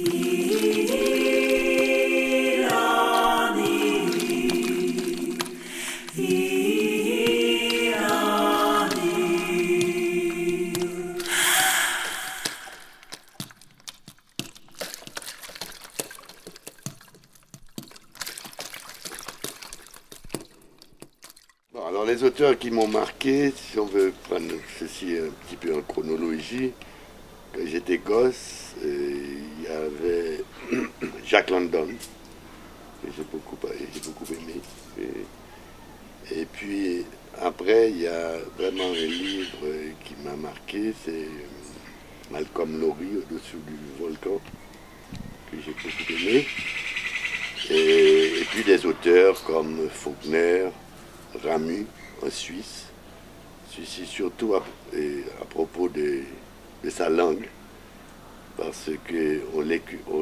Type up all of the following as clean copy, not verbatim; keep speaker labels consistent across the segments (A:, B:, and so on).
A: Bon, alors les auteurs qui m'ont marqué, si on veut prendre ceci un petit peu en chronologie, quand j'étais gosse, il y avait Jack London, que j'ai beaucoup aimé. Et puis après, il y a vraiment un livre qui m'a marqué, c'est Malcolm Lowry, Au-dessous du volcan, que j'ai beaucoup aimé. Et puis des auteurs comme Faulkner, Ramu en Suisse, ceci surtout à propos de sa langue, parce qu'on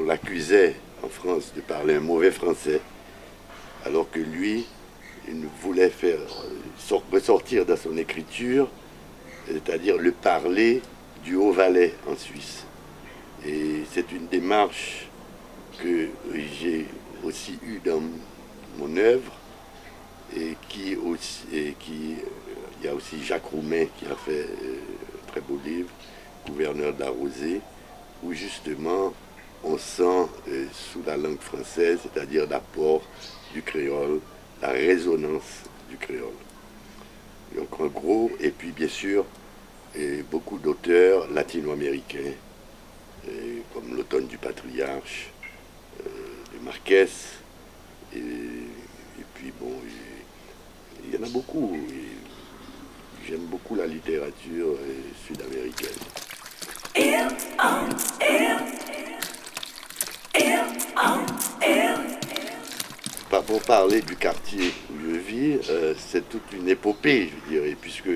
A: l'accusait en France de parler un mauvais français, alors que lui, il voulait faire ressortir dans son écriture, c'est-à-dire le parler du Haut-Valais en Suisse. Et c'est une démarche que j'ai aussi eue dans mon œuvre, il y a aussi Jacques Roumain qui a fait un très beau livre, Gouverneur de la Rosée, où justement on sent sous la langue française, c'est-à-dire l'apport du créole, la résonance du créole. Donc en gros, et puis bien sûr, beaucoup d'auteurs latino-américains, comme L'automne du patriarche, de Marquez, et puis bon, il y en a beaucoup. J'aime beaucoup la littérature sud-américaine. Pour parler du quartier où je vis, c'est toute une épopée, je dirais, puisque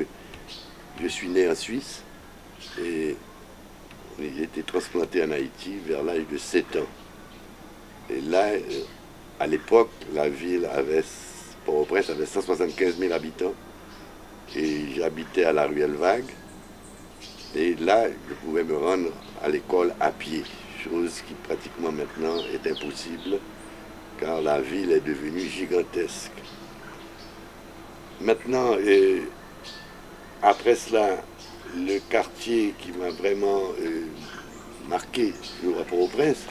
A: je suis né en Suisse et j'ai été transplanté en Haïti vers l'âge de 7 ans. Et là, à l'époque, la ville avait, Port-au-Prince avait 175 000 habitants et j'habitais à la ruelle Vague. Et là, je pouvais me rendre à l'école à pied, chose qui pratiquement maintenant est impossible car la ville est devenue gigantesque. Maintenant, après cela, le quartier qui m'a vraiment marqué à Port-au-Prince,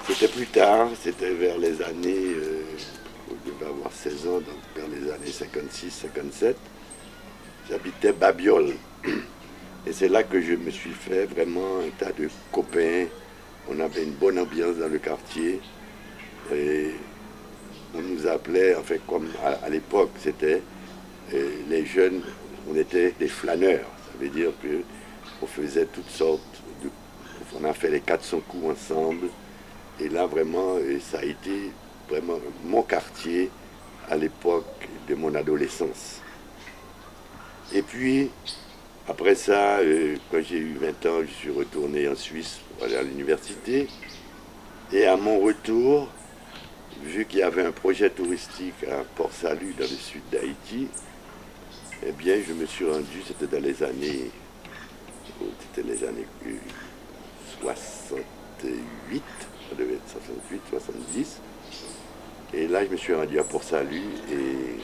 A: c'était plus tard, c'était vers les années, je devais avoir 16 ans, donc vers les années 56-57, j'habitais Babiole. Et c'est là que je me suis fait vraiment un tas de copains. On avait une bonne ambiance dans le quartier. Et on nous appelait, en fait, comme à l'époque, c'était les jeunes, on était des flâneurs. Ça veut dire qu'on faisait toutes sortes de... On a fait les 400 coups ensemble. Et là, vraiment, ça a été vraiment mon quartier à l'époque de mon adolescence. Et puis, après ça, quand j'ai eu 20 ans, je suis retourné en Suisse pour aller à l'université. Et à mon retour, vu qu'il y avait un projet touristique à Port-Salut, dans le sud d'Haïti, eh bien, je me suis rendu, c'était dans les années 68, ça devait être 68, 70. Et là, je me suis rendu à Port-Salut et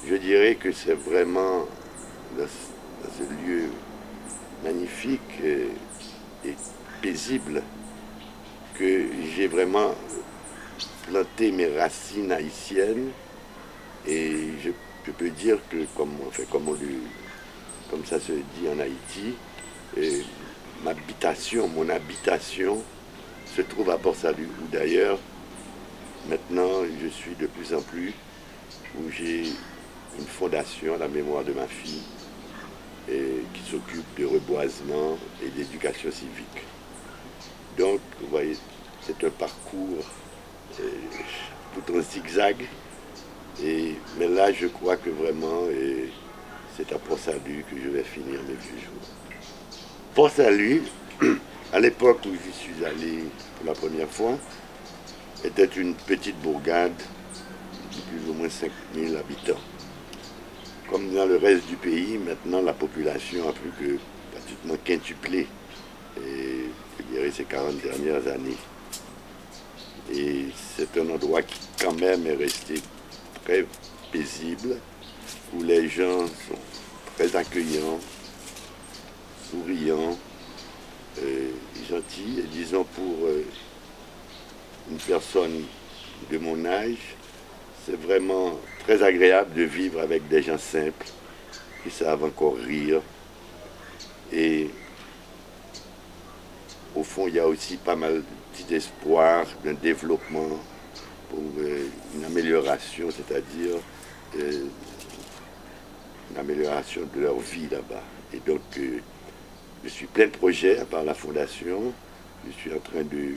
A: je dirais que c'est vraiment dans ce lieu magnifique et paisible que j'ai vraiment planté mes racines haïtiennes et je peux dire que comme ça se dit en Haïti, mon habitation se trouve à Port-Salut, où d'ailleurs maintenant je suis de plus en plus, où j'ai une fondation à la mémoire de ma fille qui s'occupe de reboisement et d'éducation civique. Donc, vous voyez, c'est un parcours tout en zigzag, mais là, je crois que vraiment, c'est à Port-Salut que je vais finir mes vieux jours. Port-Salut, à l'époque où j'y suis allé pour la première fois, était une petite bourgade de plus ou moins 5000 habitants. Comme dans le reste du pays, maintenant la population a plus que pratiquement quintuplé. et je dirais ces 40 dernières années. Et c'est un endroit qui quand même est resté très paisible, où les gens sont très accueillants, souriants, gentils. Et disons pour une personne de mon âge, c'est vraiment très agréable de vivre avec des gens simples, qui savent encore rire. Et au fond, il y a aussi pas mal de petits espoirs d'un développement pour une amélioration, c'est-à-dire une amélioration de leur vie là-bas. Et donc, je suis plein de projets à part la fondation. Je suis en train de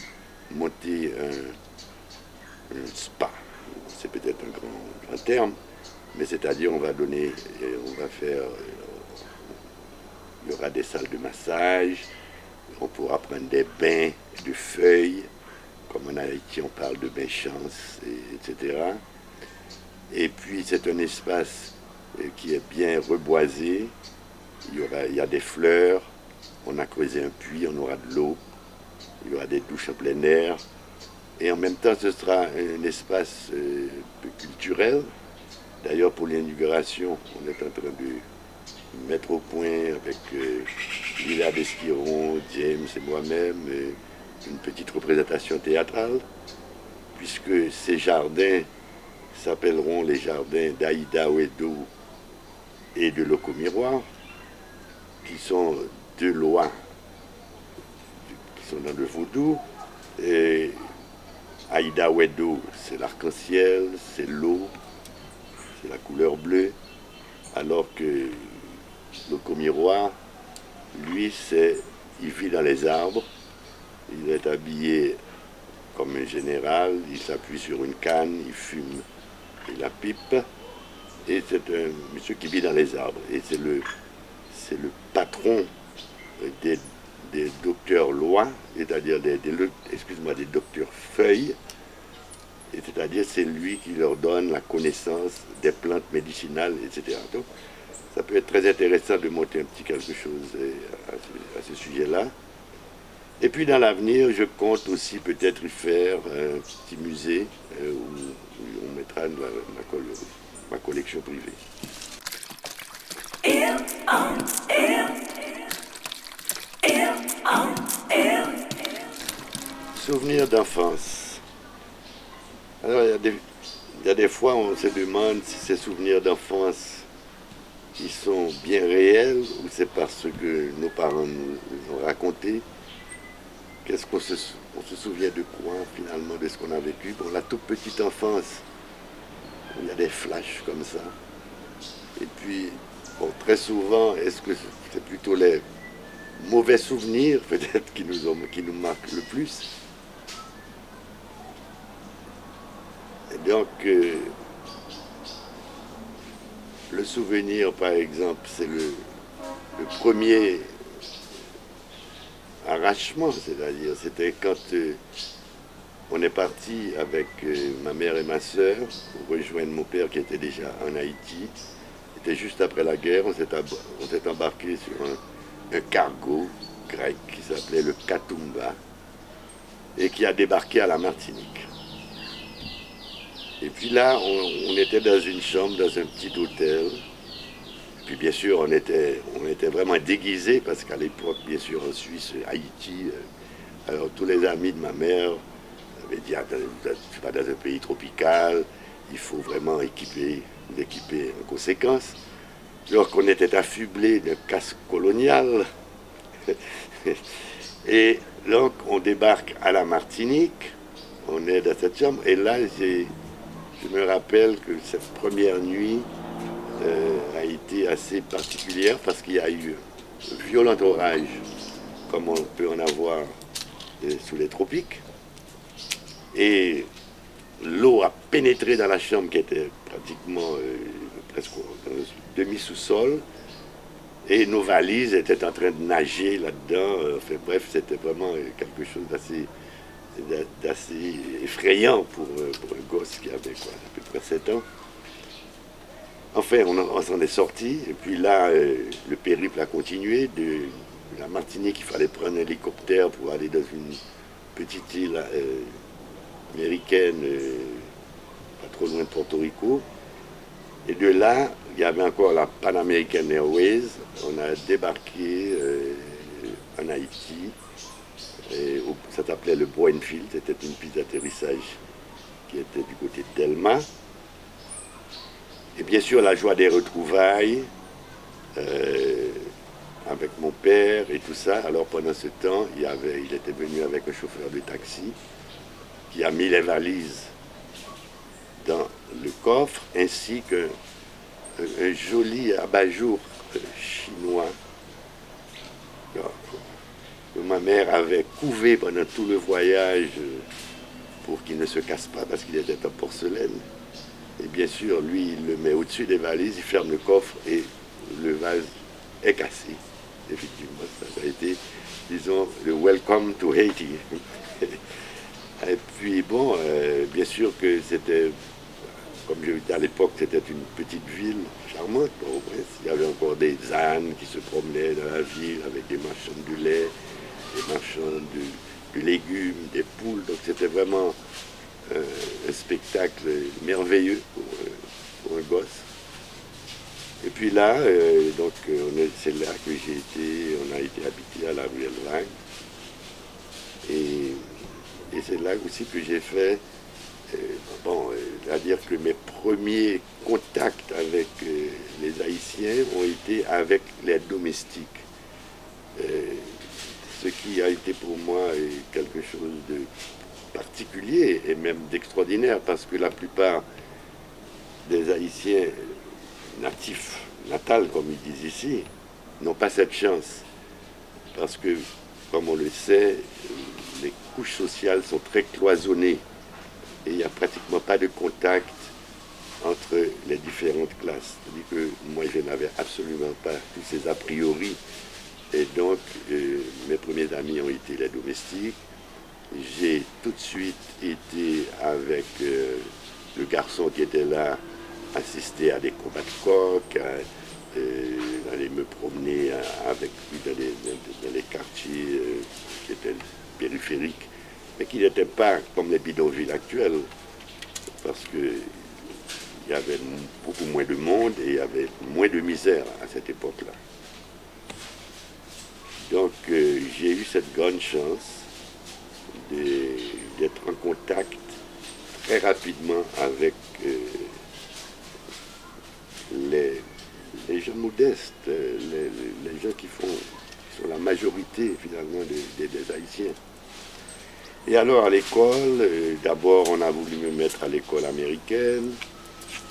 A: monter un spa. C'est peut-être un grand terme, mais c'est-à-dire on va donner, on va faire, il y aura des salles de massage, on pourra prendre des bains de feuilles, comme en Haïti on parle de bain chance, etc. Et puis c'est un espace qui est bien reboisé, il y a des fleurs, on a creusé un puits, on aura de l'eau, il y aura des douches en plein air, et en même temps ce sera un espace culturel. D'ailleurs pour l'inauguration, on est en train de mettre au point avec Lila Desquiron, James et moi-même une petite représentation théâtrale, puisque ces jardins s'appelleront les jardins d'Aïda Ouedo et de Loco Miroir, qui sont deux lois qui sont dans le vaudou. Et Aïda Ouedo, c'est l'arc-en-ciel, c'est l'eau, c'est la couleur bleue, alors que Loco Miroir, lui, il vit dans les arbres, il est habillé comme un général, il s'appuie sur une canne, il fume et la pipe, et c'est un monsieur qui vit dans les arbres, et c'est le patron des docteurs lois, c'est-à-dire des docteurs feuilles, et c'est-à-dire c'est lui qui leur donne la connaissance des plantes médicinales, etc. Donc, ça peut être très intéressant de monter un petit quelque chose à ce sujet-là. Et puis dans l'avenir, je compte aussi peut-être y faire un petit musée où on mettra ma collection privée. Souvenirs d'enfance. Alors il y a des fois on se demande si ces souvenirs d'enfance ils sont bien réels ou c'est parce que nos parents nous ont raconté. Qu'est-ce qu'on se souvient de quoi finalement de ce qu'on a vécu? Bon, la toute petite enfance, il y a des flashs comme ça. Et puis, bon, très souvent, est-ce que c'est plutôt les mauvais souvenirs peut-être qui nous marquent le plus? Et donc, le souvenir, par exemple, c'est le premier arrachement, c'est-à-dire, c'était quand on est parti avec ma mère et ma soeur pour rejoindre mon père qui était déjà en Haïti. C'était juste après la guerre, on s'est embarqué sur un cargo grec qui s'appelait le Katumba et qui a débarqué à la Martinique. Et puis là, on était dans une chambre, dans un petit hôtel. Puis bien sûr, on était vraiment déguisés parce qu'à l'époque, bien sûr, en Suisse, Haïti, alors tous les amis de ma mère avaient dit, ah, c'est pas dans un pays tropical, il faut vraiment l'équiper en conséquence. Alors qu'on était affublés d'un casque colonial. Et donc, on débarque à la Martinique, on est dans cette chambre, et là, je me rappelle que cette première nuit a été assez particulière parce qu'il y a eu un violent orage, comme on peut en avoir sous les tropiques. Et l'eau a pénétré dans la chambre qui était pratiquement presque dans le demi-sous-sol. Et nos valises étaient en train de nager là-dedans. Enfin, bref, c'était vraiment quelque chose d'assez effrayant pour un gosse qui avait à peu près 7 ans. Enfin, on s'en est sorti, et puis là, le périple a continué la Martinique, il fallait prendre un hélicoptère pour aller dans une petite île américaine, pas trop loin de Porto Rico. Et de là, il y avait encore la Pan American Airways. On a débarqué en Haïti. Ça s'appelait le Boenfield. C'était une piste d'atterrissage qui était du côté de Delma. Et bien sûr, la joie des retrouvailles avec mon père et tout ça. Alors pendant ce temps, il était venu avec un chauffeur de taxi qui a mis les valises dans le coffre, ainsi qu'un joli abat-jour chinois que ma mère avait couvé pendant tout le voyage pour qu'il ne se casse pas parce qu'il était en porcelaine. Et bien sûr, lui, il le met au-dessus des valises, il ferme le coffre et le vase est cassé. Effectivement, ça a été, disons, le welcome to Haiti. Et puis, bon, bien sûr que c'était, comme je disais à l'époque, c'était une petite ville charmante, Port-au-Prince. Il y avait encore des ânes qui se promenaient dans la ville avec des marchands de lait, des marchands de légumes, des poules. Donc c'était vraiment un spectacle merveilleux pour un gosse. Et puis là, c'est là que on a été habité à la rue Elvagne. Et c'est là aussi que j'ai fait, c'est-à-dire que mes premiers contacts avec les Haïtiens ont été avec les domestiques. Ce qui a été pour moi quelque chose de particulier et même d'extraordinaire, parce que la plupart des Haïtiens natifs, natals comme ils disent ici, n'ont pas cette chance. Parce que, comme on le sait, les couches sociales sont très cloisonnées et il n'y a pratiquement pas de contact entre les différentes classes. C'est-à-dire que moi, je n'avais absolument pas tous ces a priori. Et donc, mes premiers amis ont été les domestiques. J'ai tout de suite été avec le garçon qui était là, assister à des combats de coq, aller me promener avec lui dans les quartiers qui étaient périphériques, mais qui n'étaient pas comme les bidonvilles actuels, parce qu'il y avait beaucoup moins de monde et il y avait moins de misère à cette époque-là. Donc j'ai eu cette grande chance d'être en contact très rapidement avec les gens modestes, les gens qui sont la majorité finalement des Haïtiens. Et alors à l'école, d'abord on a voulu me mettre à l'école américaine,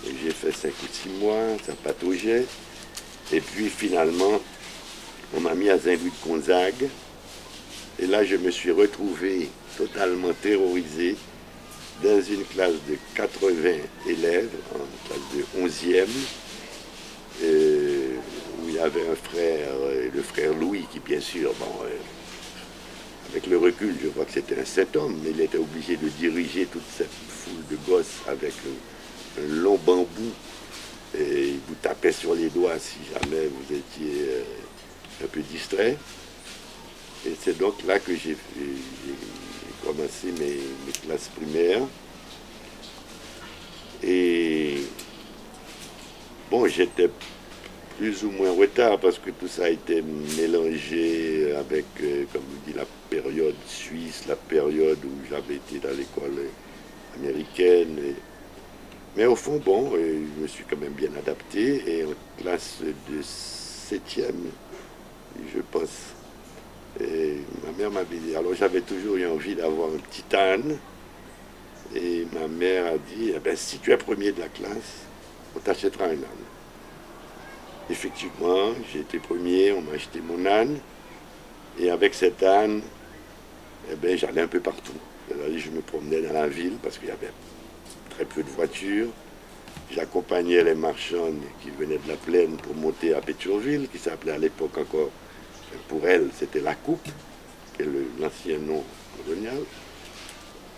A: j'ai fait 5 ou 6 mois, ça pataugeait, et puis finalement on m'a mis à Saint-Louis de Gonzague, et là je me suis retrouvé totalement terrorisé dans une classe de 80 élèves, en classe de 11e, où il y avait un frère, le frère Louis, qui bien sûr, avec le recul, je vois que c'était un saint homme, mais il était obligé de diriger toute cette foule de gosses avec un long bambou, et il vous tapait sur les doigts si jamais vous étiez un peu distrait. Et c'est donc là que j'ai commencé mes classes primaires. Et bon, j'étais plus ou moins en retard parce que tout ça a été mélangé avec, comme vous dit, la période suisse, la période où j'avais été dans l'école américaine. Mais au fond, bon, je me suis quand même bien adapté. Et en classe de 7e, je pense, et ma mère m'avait dit, alors j'avais toujours eu envie d'avoir un petit âne. Et ma mère a dit, eh ben, si tu es premier de la classe, on t'achètera un âne. Effectivement, j'ai été premier, on m'a acheté mon âne. Et avec cet âne, eh ben, j'allais un peu partout. Je me promenais dans la ville parce qu'il y avait très peu de voitures. J'accompagnais les marchands qui venaient de la plaine pour monter à Pétionville, qui s'appelait à l'époque encore, pour elle, c'était La Coupe, qui est l'ancien nom colonial.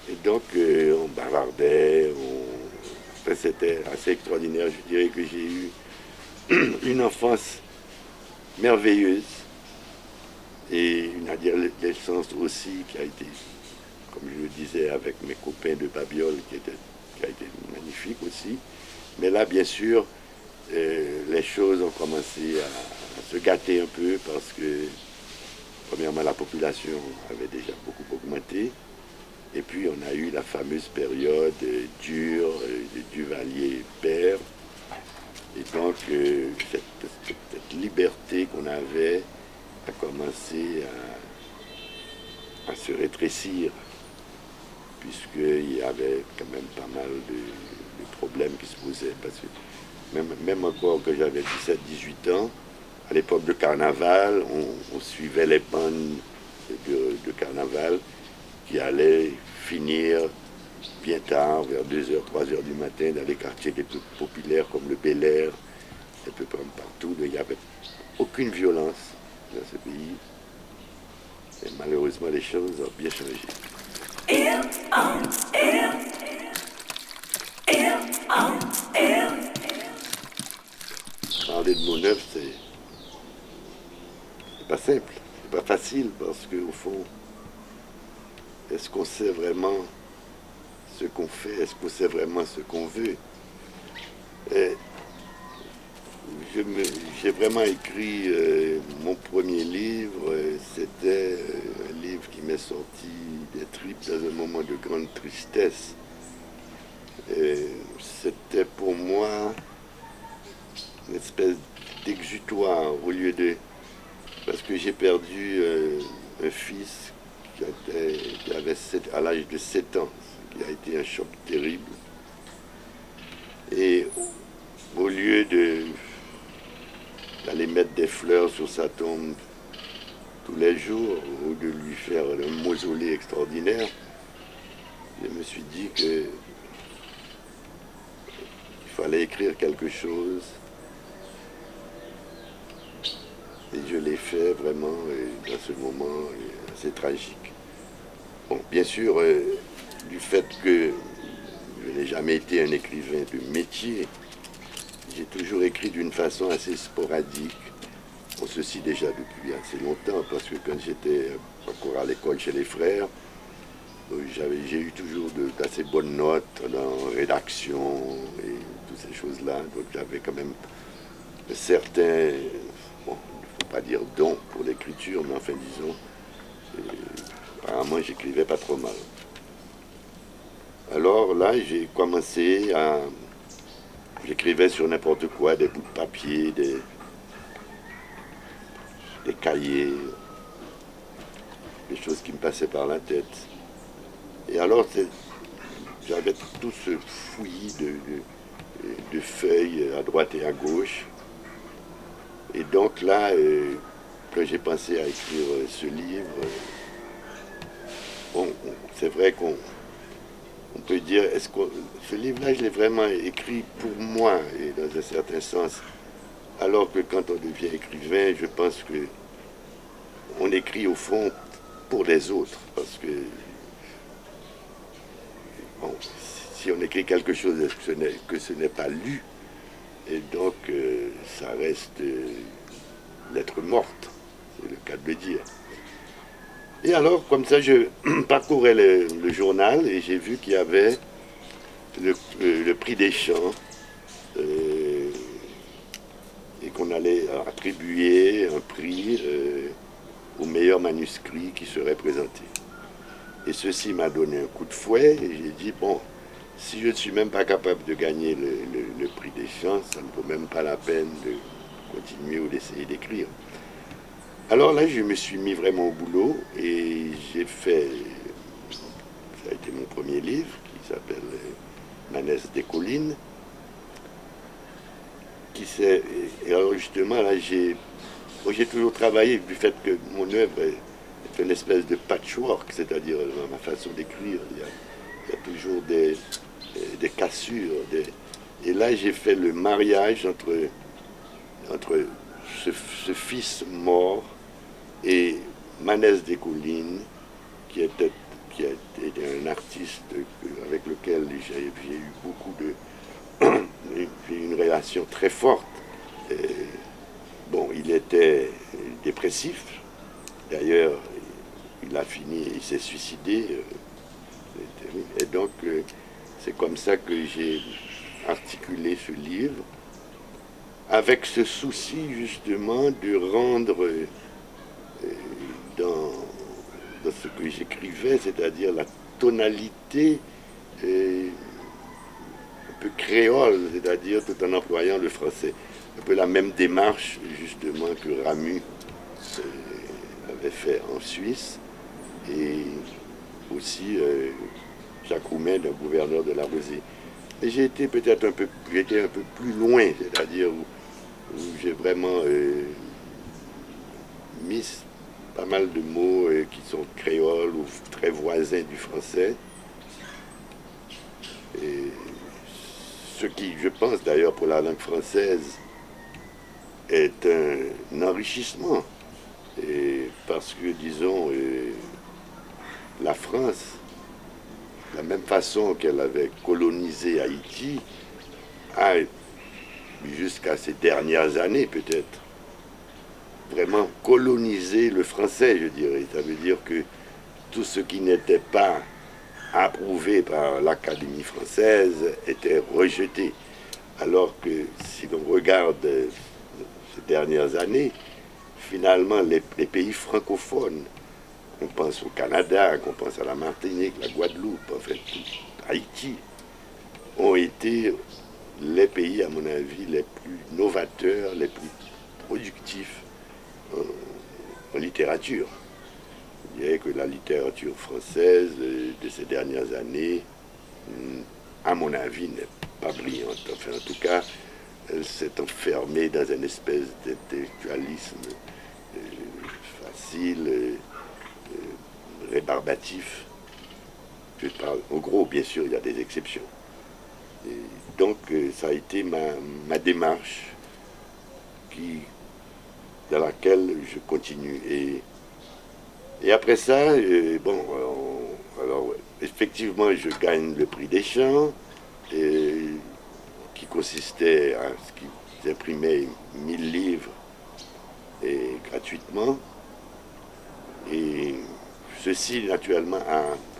A: Et donc, on bavardait, enfin, c'était assez extraordinaire. Je dirais que j'ai eu une enfance merveilleuse. Et une adolescence aussi qui a été, comme je le disais, avec mes copains de Babiole, qui a été magnifique aussi. Mais là, bien sûr, les choses ont commencé à se gâter un peu parce que, premièrement, la population avait déjà beaucoup augmenté. Et puis, on a eu la fameuse période dure de Duvalier-Père. Et donc, cette liberté qu'on avait a commencé à se rétrécir, puisqu'il y avait quand même pas mal de problèmes qui se posaient. Parce que même encore que j'avais 17-18 ans, à l'époque de carnaval, on suivait les bandes de carnaval qui allaient finir bien tard, vers 2h, 3h du matin, dans les quartiers les plus populaires comme le Bel Air, un peu partout. Il n'y avait aucune violence dans ce pays. Et malheureusement, les choses ont bien changé. Parler de Mauneuve, c'est pas simple, c'est pas facile, parce qu'au fond, est-ce qu'on sait vraiment ce qu'on fait? Est-ce qu'on sait vraiment ce qu'on veut? J'ai vraiment écrit mon premier livre. C'était un livre qui m'est sorti des tripes dans un moment de grande tristesse. C'était pour moi une espèce d'exutoire au lieu de... Parce que j'ai perdu un fils qui avait à l'âge de 7 ans, ce qui a été un choc terrible. Et au lieu d'aller mettre des fleurs sur sa tombe tous les jours, ou de lui faire un mausolée extraordinaire, je me suis dit que il fallait écrire quelque chose. Et je l'ai fait vraiment dans ce moment assez tragique. Bon, bien sûr, du fait que je n'ai jamais été un écrivain de métier, j'ai toujours écrit d'une façon assez sporadique. Bon, ceci déjà depuis assez longtemps, parce que quand j'étais encore à l'école chez les frères, j'ai eu toujours d'assez bonnes notes en rédaction et toutes ces choses-là. Donc j'avais quand même certains, bon, il ne faut pas dire don pour l'écriture, mais enfin disons, apparemment j'écrivais pas trop mal. Alors là, j'ai commencé à... J'écrivais sur n'importe quoi, des bouts de papier, des cahiers, des choses qui me passaient par la tête. Et alors, j'avais tout ce fouillis de feuilles à droite et à gauche. Et donc là, quand j'ai pensé à écrire ce livre, bon, c'est vrai qu'on peut dire, est-ce que ce livre-là, je l'ai vraiment écrit pour moi, et dans un certain sens. Alors que quand on devient écrivain, je pense que on écrit au fond pour les autres, parce que bon, si on écrit quelque chose que ce n'est pas lu, et donc ça reste lettre morte, c'est le cas de le dire. Et alors, comme ça, je parcourais le journal et j'ai vu qu'il y avait le prix des champs et qu'on allait attribuer un prix au meilleur manuscrit qui serait présenté. Et ceci m'a donné un coup de fouet et j'ai dit, bon, si je ne suis même pas capable de gagner le prix des champs, ça ne vaut même pas la peine de continuer ou d'essayer d'écrire. Alors là, je me suis mis vraiment au boulot et j'ai fait, ça a été mon premier livre qui s'appelle Manès des collines. Et alors justement, là, j'ai toujours travaillé du fait que mon œuvre est une espèce de patchwork, c'est-à-dire dans ma façon d'écrire, il y a toujours des cassures. Et là, j'ai fait le mariage entre ce fils mort et Manès des collines, qui a été un artiste avec lequel j'ai eu beaucoup une relation très forte. Et, bon, il était dépressif, D'ailleurs, il a fini, il s'est suicidé. Et donc, c'est comme ça que j'ai articulé ce livre, avec ce souci justement de rendre dans, dans ce que j'écrivais, c'est-à-dire la tonalité un peu créole, c'est-à-dire tout en employant le français. Un peu la même démarche justement que Ramu avait fait en Suisse, et aussi Jacques Roumain, le gouverneur de la Rosée. Mais j'ai été peut-être un peu plus loin, c'est-à-dire où j'ai vraiment mis pas mal de mots qui sont créoles ou très voisins du français. Et ce qui, je pense d'ailleurs, pour la langue française, est un enrichissement. Et parce que, disons, la France, de la même façon qu'elle avait colonisé Haïti, a, jusqu'à ces dernières années peut-être, vraiment colonisé le français, je dirais. Ça veut dire que tout ce qui n'était pas approuvé par l'Académie française était rejeté. Alors que si l'on regarde ces dernières années, finalement, les pays francophones, on pense au Canada, qu'on pense à la Martinique, la Guadeloupe, en fait, Haïti, ont été les pays, à mon avis, les plus novateurs, les plus productifs en littérature. Je dirais que la littérature française de ces dernières années, à mon avis, n'est pas brillante. Enfin, en tout cas, elle s'est enfermée dans une espèce d'intellectualisme facile, rébarbatif. Je parle, en gros, bien sûr, il y a des exceptions. Et donc, ça a été ma démarche dans laquelle je continue. Et après ça, bon, alors, effectivement, je gagne le prix des champs, qui consistait à ce qui imprimait 1000 livres gratuitement. Et ceci, naturellement,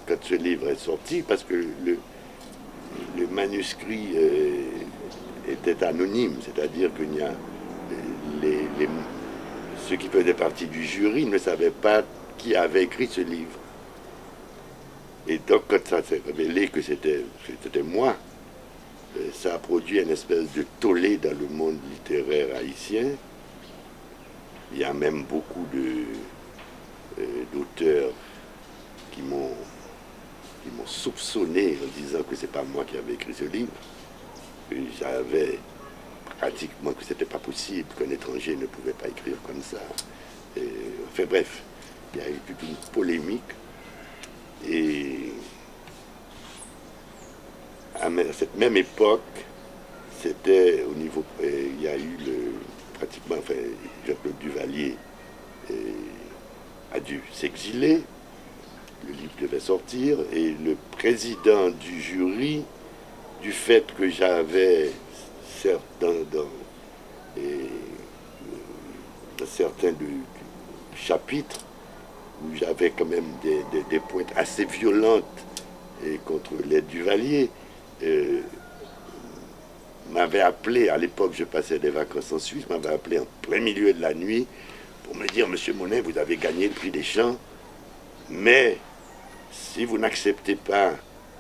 A: quand ce livre est sorti, parce que le manuscrit était anonyme, c'est-à-dire qu'il y a ceux qui faisaient partie du jury ne savaient pas qui avait écrit ce livre. Et donc, quand ça s'est révélé que c'était moi, ça a produit une espèce de tollé dans le monde littéraire haïtien. Il y a même beaucoup d'auteurs qui m'ont soupçonné en disant que c'est pas moi qui avais écrit ce livre. J'avais pratiquement que c'était pas possible, qu'un étranger ne pouvait pas écrire comme ça. Enfin bref, il y a eu toute une polémique. Et à cette même époque, c'était au niveau, il y a eu pratiquement, enfin, Jean-Claude Duvalier a dû s'exiler, le livre devait sortir, et le président du jury, du fait que j'avais dans certains chapitres, où j'avais quand même des pointes assez violentes contre les Duvalier, m'avait appelé, à l'époque je passais des vacances en Suisse, m'avait appelé en plein milieu de la nuit pour me dire: Monsieur Monet, vous avez gagné le prix des champs, mais si vous n'acceptez pas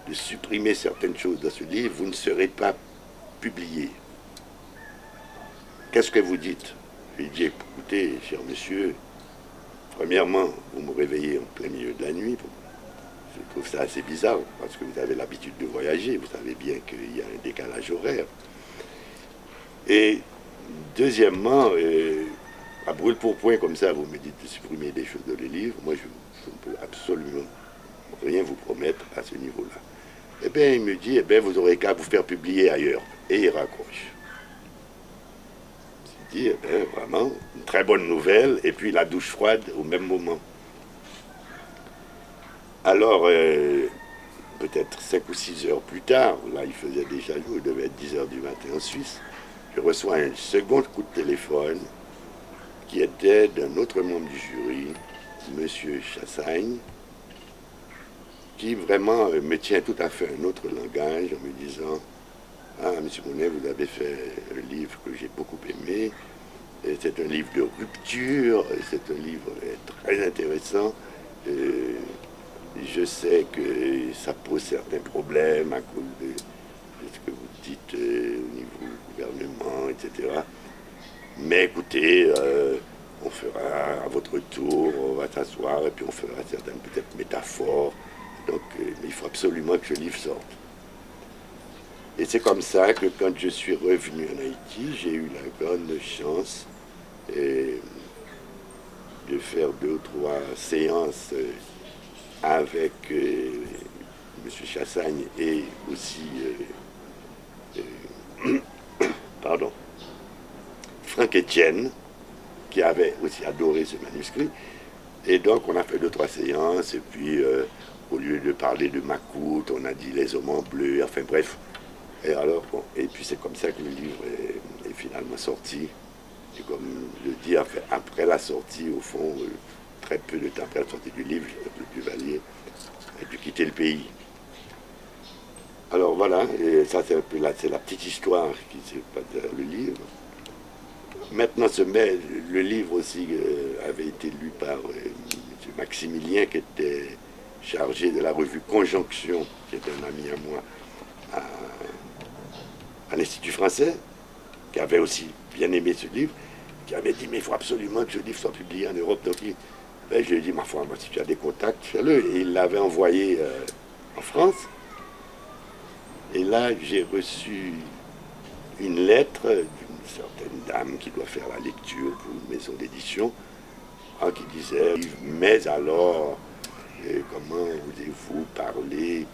A: de supprimer certaines choses dans ce livre, vous ne serez pas publié. Qu'est-ce que vous dites? Je lui ai dit: écoutez, cher monsieur, premièrement, vous me réveillez en plein milieu de la nuit. Je trouve ça assez bizarre, parce que vous avez l'habitude de voyager, vous savez bien qu'il y a un décalage horaire. Et deuxièmement, à brûle pour point comme ça, vous me dites de supprimer des choses dans les livres. Moi, je ne peux absolument rien vous promettre à ce niveau-là. Eh bien, il me dit: eh bien, vous aurez qu'à vous faire publier ailleurs. Et il raccroche. Je dis: eh bien, vraiment, une très bonne nouvelle, et puis la douche froide au même moment. Alors, peut-être 5 ou 6 heures plus tard, là, il faisait déjà jour, il devait être 10 heures du matin en Suisse, je reçois un second coup de téléphone qui était d'un autre membre du jury, M. Chassagne, qui vraiment me tient tout à fait un autre langage en me disant « Ah, M. Monet, vous avez fait un livre que j'ai beaucoup aimé, c'est un livre de rupture, c'est un livre très intéressant. Je sais que ça pose certains problèmes à cause de ce que vous dites au niveau du gouvernement, etc. Mais écoutez, on fera à votre tour, on va s'asseoir et puis on fera certaines peut-être métaphores. Donc il faut absolument que ce livre sorte. » Et c'est comme ça que quand je suis revenu en Haïti, j'ai eu la grande chance de faire 2 ou 3 séances avec M. Chassagne et aussi pardon, Franck Etienne, qui avait aussi adoré ce manuscrit. Et donc on a fait 2 ou 3 séances, et puis au lieu de parler de Macoute, on a dit les hommes en bleu, enfin bref. Et alors, bon, et puis c'est comme ça que le livre est finalement sorti. Et comme le dit, enfin, après la sortie, au fond, très peu de temps après la sortie du livre, le Duvalier a dû quitter le pays. Alors voilà, et ça c'est un peu c'est la petite histoire qui s'est passée dans le livre. Maintenant, le livre aussi avait été lu par M. Maximilien, qui était chargé de la revue Conjonction, qui était un ami à moi, à l'Institut français, qui avait aussi bien aimé ce livre, qui avait dit, mais il faut absolument que ce livre soit publié en Europe. Donc ben, je lui ai dit, ma foi, si tu as des contacts, fais-le. Et il l'avait envoyé en France. Et là, j'ai reçu une lettre d'une certaine dame qui doit faire la lecture pour une maison d'édition, qui disait, mais alors, comment voulez-vous parler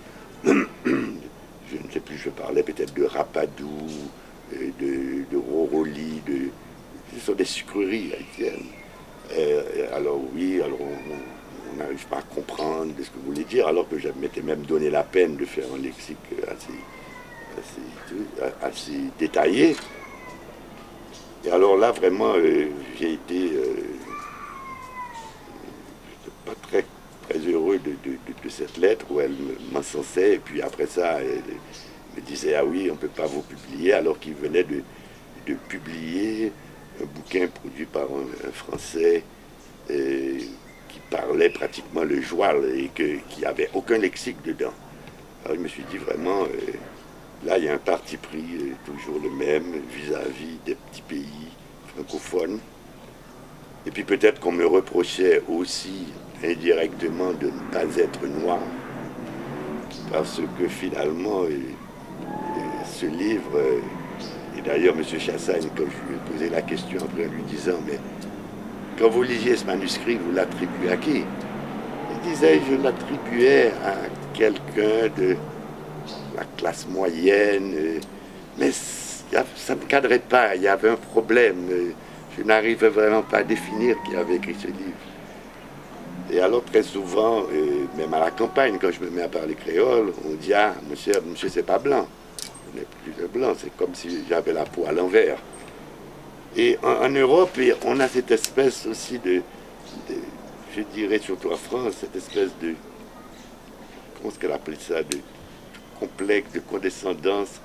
A: je ne sais plus, je parlais peut-être de Rapadou, de Roroli, ce sont des sucreries haïtiennes. Alors oui, alors on n'arrive pas à comprendre ce que vous voulez dire, alors que je m'étais même donné la peine de faire un lexique assez détaillé. Et alors là, vraiment, j'ai été pas très heureux de cette lettre où elle m'encensait, et puis après ça, elle me disait, ah oui, on ne peut pas vous publier, alors qu'il venait de publier un bouquin produit par un Français qui parlait pratiquement le joual et qui n'avait aucun lexique dedans. Alors je me suis dit vraiment, là il y a un parti pris toujours le même vis-à-vis des petits pays francophones. Et puis peut-être qu'on me reprochait aussi indirectement de ne pas être noir, parce que finalement, ce livre, et d'ailleurs M. Chassagne, quand je lui ai posé la question après en lui disant, mais quand vous lisiez ce manuscrit, vous l'attribuez à qui? Il disait, je l'attribuais à quelqu'un de la classe moyenne, mais ça ne cadrait pas, il y avait un problème, je n'arrivais vraiment pas à définir qui avait écrit ce livre. Et alors très souvent, même à la campagne, quand je me mets à parler créole, on dit, ah, monsieur c'est pas blanc, on n'est plus de blanc, c'est comme si j'avais la peau à l'envers. Et en Europe, on a cette espèce aussi je dirais surtout en France, cette espèce de, comment est-ce qu'elle appelle ça, de complexe, de condescendance.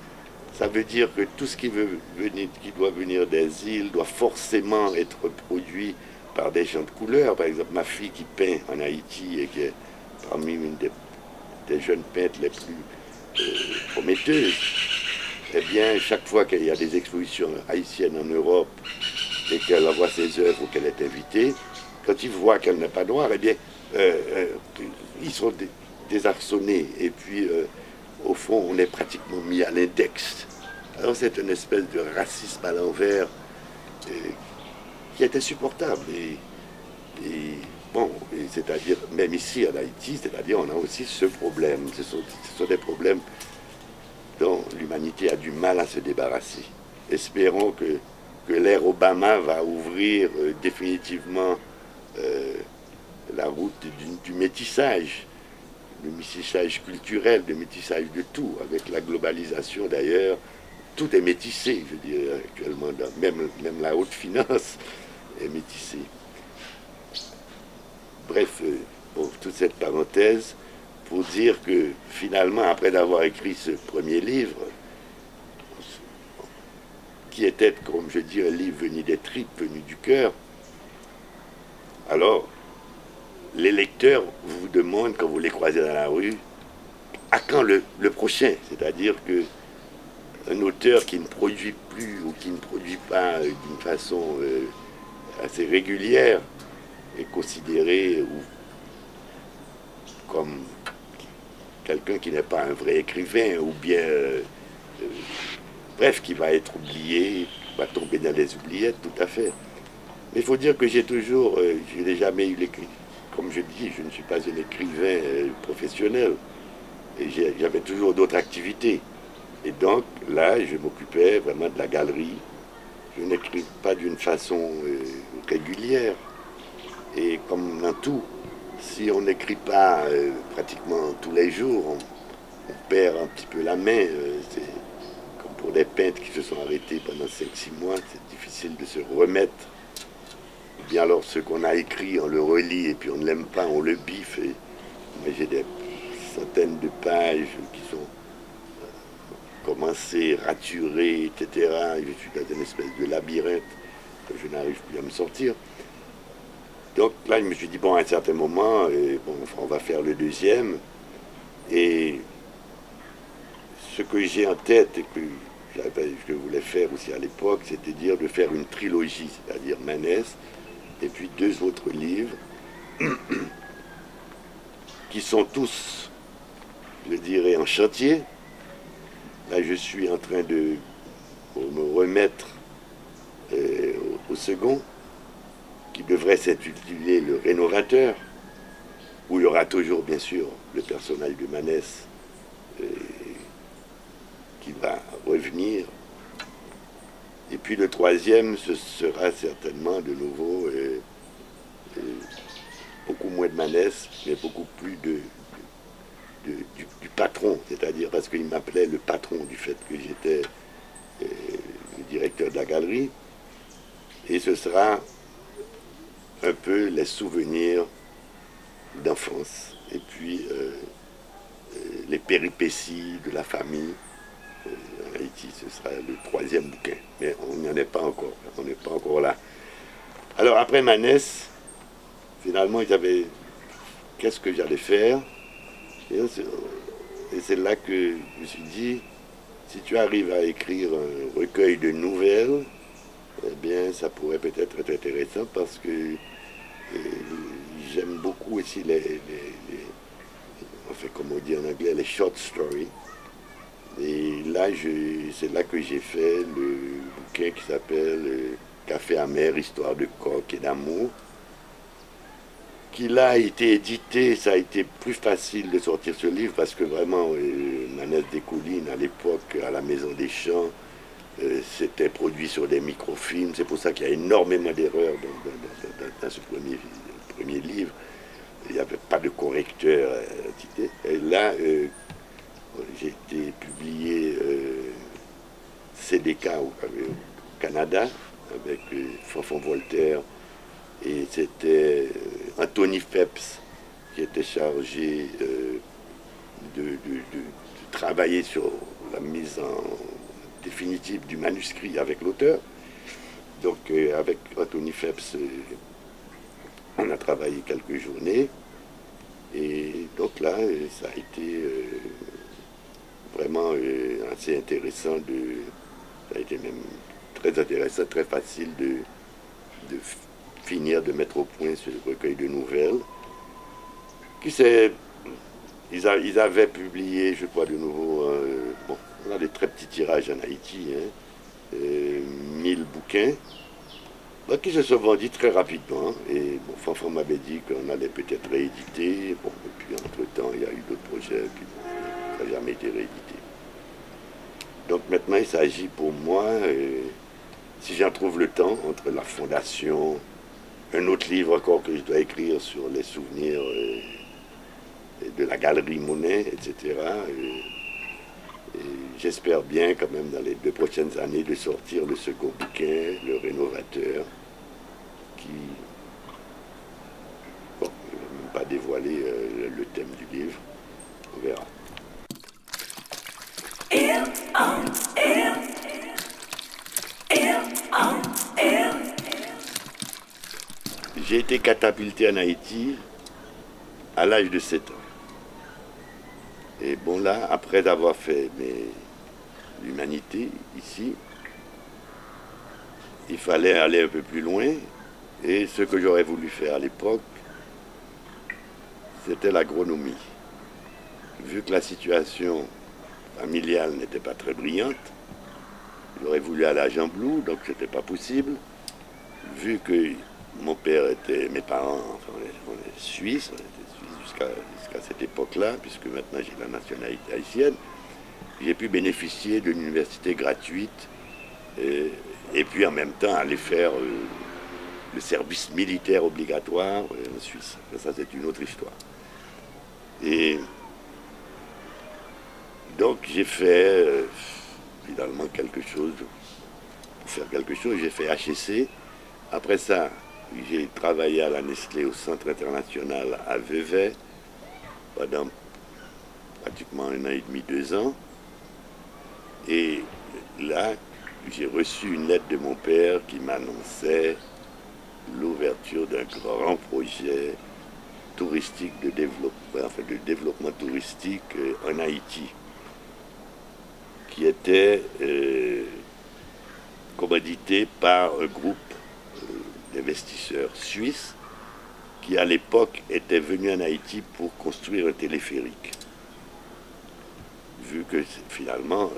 A: Ça veut dire que tout ce qui doit venir des îles doit forcément être produit par des gens de couleur. Par exemple, ma fille qui peint en Haïti et qui est parmi une des jeunes peintres les plus prometteuses, eh bien, chaque fois qu'il y a des expositions haïtiennes en Europe et qu'elle envoie ses œuvres ou qu'elle est invitée, quand ils voient qu'elle n'est pas noire, eh bien, ils sont désarçonnés. Et puis, au fond, on est pratiquement mis à l'index. Alors, c'est une espèce de racisme à l'envers qui est insupportable. Bon, c'est-à-dire, même ici en Haïti, c'est-à-dire, on a aussi ce problème. Ce sont des problèmes dont l'humanité a du mal à se débarrasser. Espérons que l'ère Obama va ouvrir définitivement la route du métissage, le métissage culturel, le métissage de tout. Avec la globalisation d'ailleurs, tout est métissé, je dirais actuellement, même la haute finance est métissé. Bref, pour toute cette parenthèse, pour dire que finalement, après d'avoir écrit ce premier livre, qui était, comme je dis, un livre venu des tripes, venu du cœur, alors les lecteurs vous demandent, quand vous les croisez dans la rue, à quand le prochain? C'est-à-dire que un auteur qui ne produit plus ou qui ne produit pas d'une façon assez régulière est considéré comme quelqu'un qui n'est pas un vrai écrivain, ou bien, bref, qui va être oublié, va tomber dans les oubliettes, tout à fait. Mais il faut dire que j'ai toujours, je n'ai jamais eu l'écrit. Comme je dis, je ne suis pas un écrivain professionnel. Et j'avais toujours d'autres activités. Et donc, là, je m'occupais vraiment de la galerie. Je n'écris pas d'une façon régulière. Et comme dans tout, si on n'écrit pas pratiquement tous les jours, on perd un petit peu la main. C'est comme pour des peintres qui se sont arrêtés pendant 5-6 mois, c'est difficile de se remettre. Ou bien alors, ce qu'on a écrit, on le relit et puis on ne l'aime pas, on le biffe. Et moi, j'ai des centaines de pages qui sont commencées, raturées, etc. Et je suis dans une espèce de labyrinthe que je n'arrive plus à me sortir. Donc là, je me suis dit, bon, à un certain moment, bon, on va faire le deuxième. Et ce que j'ai en tête et que je voulais faire aussi à l'époque, c'était dire de faire une trilogie, c'est-à-dire Manès, et puis 2 autres livres, qui sont tous, je dirais, en chantier. Là, je suis en train de me remettre au second, qui devrait s'intituler Le Rénovateur, où il y aura toujours, bien sûr, le personnage de Manès qui va revenir. Et puis le troisième, ce sera certainement de nouveau beaucoup moins de Manès, mais beaucoup plus du patron, c'est-à-dire parce qu'il m'appelait le patron du fait que j'étais le directeur de la galerie. Et ce sera un peu les souvenirs d'enfance et puis les péripéties de la famille. En Haïti, ce sera le troisième bouquin, mais on n'y en est pas encore, on n'est pas encore là. Alors après Manès, finalement, j'avais qu'est-ce que j'allais faire, et c'est là que je me suis dit, si tu arrives à écrire un recueil de nouvelles, eh bien, ça pourrait peut-être être intéressant parce que j'aime beaucoup aussi enfin, comme on dit en anglais, les short stories. Et là, c'est là que j'ai fait le bouquin qui s'appelle Café amer, histoire de coq et d'amour, qui là a été édité. Ça a été plus facile de sortir ce livre parce que vraiment, Manès des Collines, à l'époque, à la Maison des Champs, c'était produit sur des microfilms. C'est pour ça qu'il y a énormément d'erreurs dans ce premier livre. Il n'y avait pas de correcteur. Et là, j'ai été publié CDK au Canada avec Fanfan Voltaire, et c'était Anthony Phelps qui était chargé de travailler sur la mise en définitive du manuscrit avec l'auteur. Donc avec Anthony Phelps, on a travaillé quelques journées, et donc là, ça a été vraiment assez intéressant, ça a été même très intéressant, très facile de finir, de mettre au point ce recueil de nouvelles, qui s'est... Ils avaient publié, je crois, de nouveau, bon, on a des très petits tirages en Haïti, hein, 1000 bouquins, qui se sont vendus très rapidement. Et bon, Fanfan m'avait dit qu'on allait peut-être rééditer. Bon, et puis entre-temps, il y a eu d'autres projets qui n'ont jamais été réédités. Donc maintenant, il s'agit pour moi, si j'en trouve le temps, entre la fondation, un autre livre encore que je dois écrire sur les souvenirs de la galerie Monet, etc. Et j'espère bien quand même dans les 2 prochaines années de sortir le second bouquin, Le Rénovateur, qui... Bon, je ne vais même pas dévoiler le thème du livre, on verra. J'ai été catapulté en Haïti à l'âge de 7 ans. Et bon là, après avoir fait l'humanité ici, il fallait aller un peu plus loin. Et ce que j'aurais voulu faire à l'époque, c'était l'agronomie. Vu que la situation familiale n'était pas très brillante, j'aurais voulu aller à Jean-Blou, donc ce n'était pas possible. Vu que mon père était, mes parents, enfin on est suisses, on était suisses jusqu'à cette époque-là, puisque maintenant j'ai la nationalité haïtienne, j'ai pu bénéficier d'une université gratuite et puis en même temps aller faire le service militaire obligatoire en Suisse. Ça c'est une autre histoire. Et donc j'ai fait finalement quelque chose, pour faire quelque chose, j'ai fait HEC. Après ça, j'ai travaillé à la Nestlé au Centre international à Vevey pendant pratiquement 1 an et demi, 2 ans. Et là, j'ai reçu une lettre de mon père qui m'annonçait l'ouverture d'un grand projet touristique de développement touristique en Haïti, qui était commandité par un groupe d'investisseurs suisses qui à l'époque étaient venus en Haïti pour construire un téléphérique. Vu que finalement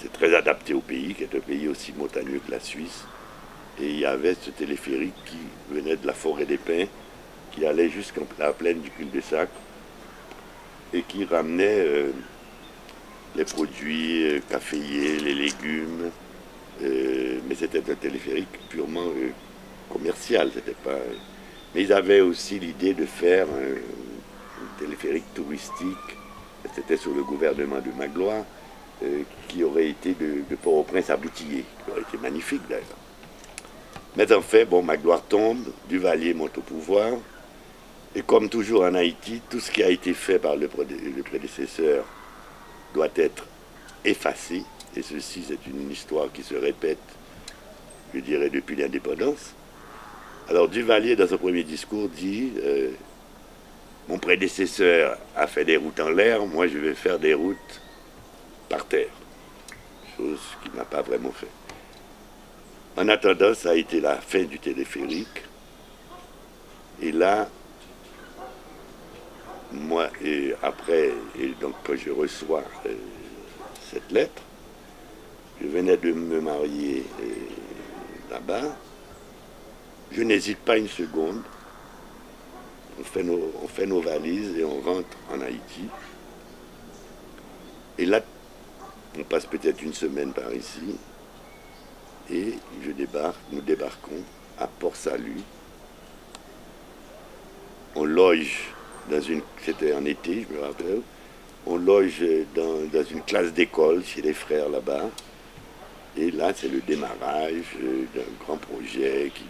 A: c'est très adapté au pays, qui est un pays aussi montagneux que la Suisse, et il y avait ce téléphérique qui venait de la forêt des pins, qui allait jusqu'à la plaine du cul-de-sac et qui ramenait les produits caféiers, les légumes, mais c'était un téléphérique purement commercial, c'était pas... Mais ils avaient aussi l'idée de faire un téléphérique touristique, c'était sur le gouvernement de Magloire, qui aurait été de Port-au-Prince à Boutillier, qui aurait été magnifique d'ailleurs. Mais en fait, bon, Magloire tombe, Duvalier monte au pouvoir, et comme toujours en Haïti, tout ce qui a été fait par le prédécesseur doit être effacé, et ceci c'est une histoire qui se répète, je dirais, depuis l'indépendance. Alors Duvalier, dans son premier discours, dit mon prédécesseur a fait des routes en l'air, moi je vais faire des routes par terre. Chose qu'il n'a pas vraiment fait. En attendant, ça a été la fin du téléphérique. Et là, moi, et après, et donc quand je reçois cette lettre, je venais de me marier là-bas, je n'hésite pas une seconde. On fait nos valises et on rentre en Haïti. Et là, on passe peut-être une semaine par ici. Et nous débarquons à Port-Salut. On loge c'était en été, je me rappelle, on loge dans une classe d'école chez les frères là-bas. Et là, c'est le démarrage d'un grand projet qui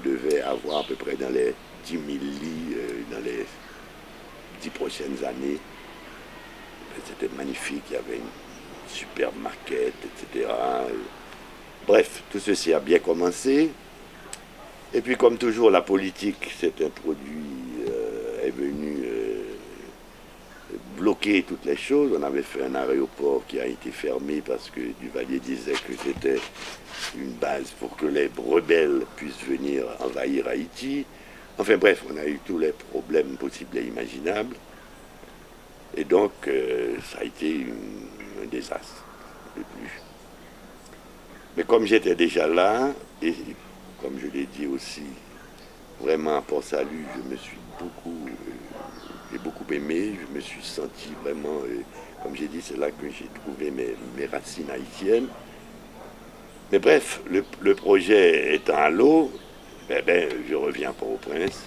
A: devait avoir à peu près dans les 10 000 lits dans les 10 prochaines années. C'était magnifique, il y avait une superbe maquette, etc. Bref, tout ceci a bien commencé. Et puis, comme toujours, la politique s'est introduite, est venue bloquer toutes les choses. On avait fait un aéroport qui a été fermé parce que Duvalier disait que c'était une base pour que les rebelles puissent venir envahir Haïti. Enfin bref, on a eu tous les problèmes possibles et imaginables. Et donc, ça a été un désastre de plus. Mais comme j'étais déjà là, et comme je l'ai dit aussi, vraiment à Port-Salut, je me suis j'ai beaucoup aimé, je me suis senti vraiment, comme j'ai dit, c'est là que j'ai trouvé mes racines haïtiennes. Mais bref, le projet étant à l'eau, je reviens à Port-au-Prince.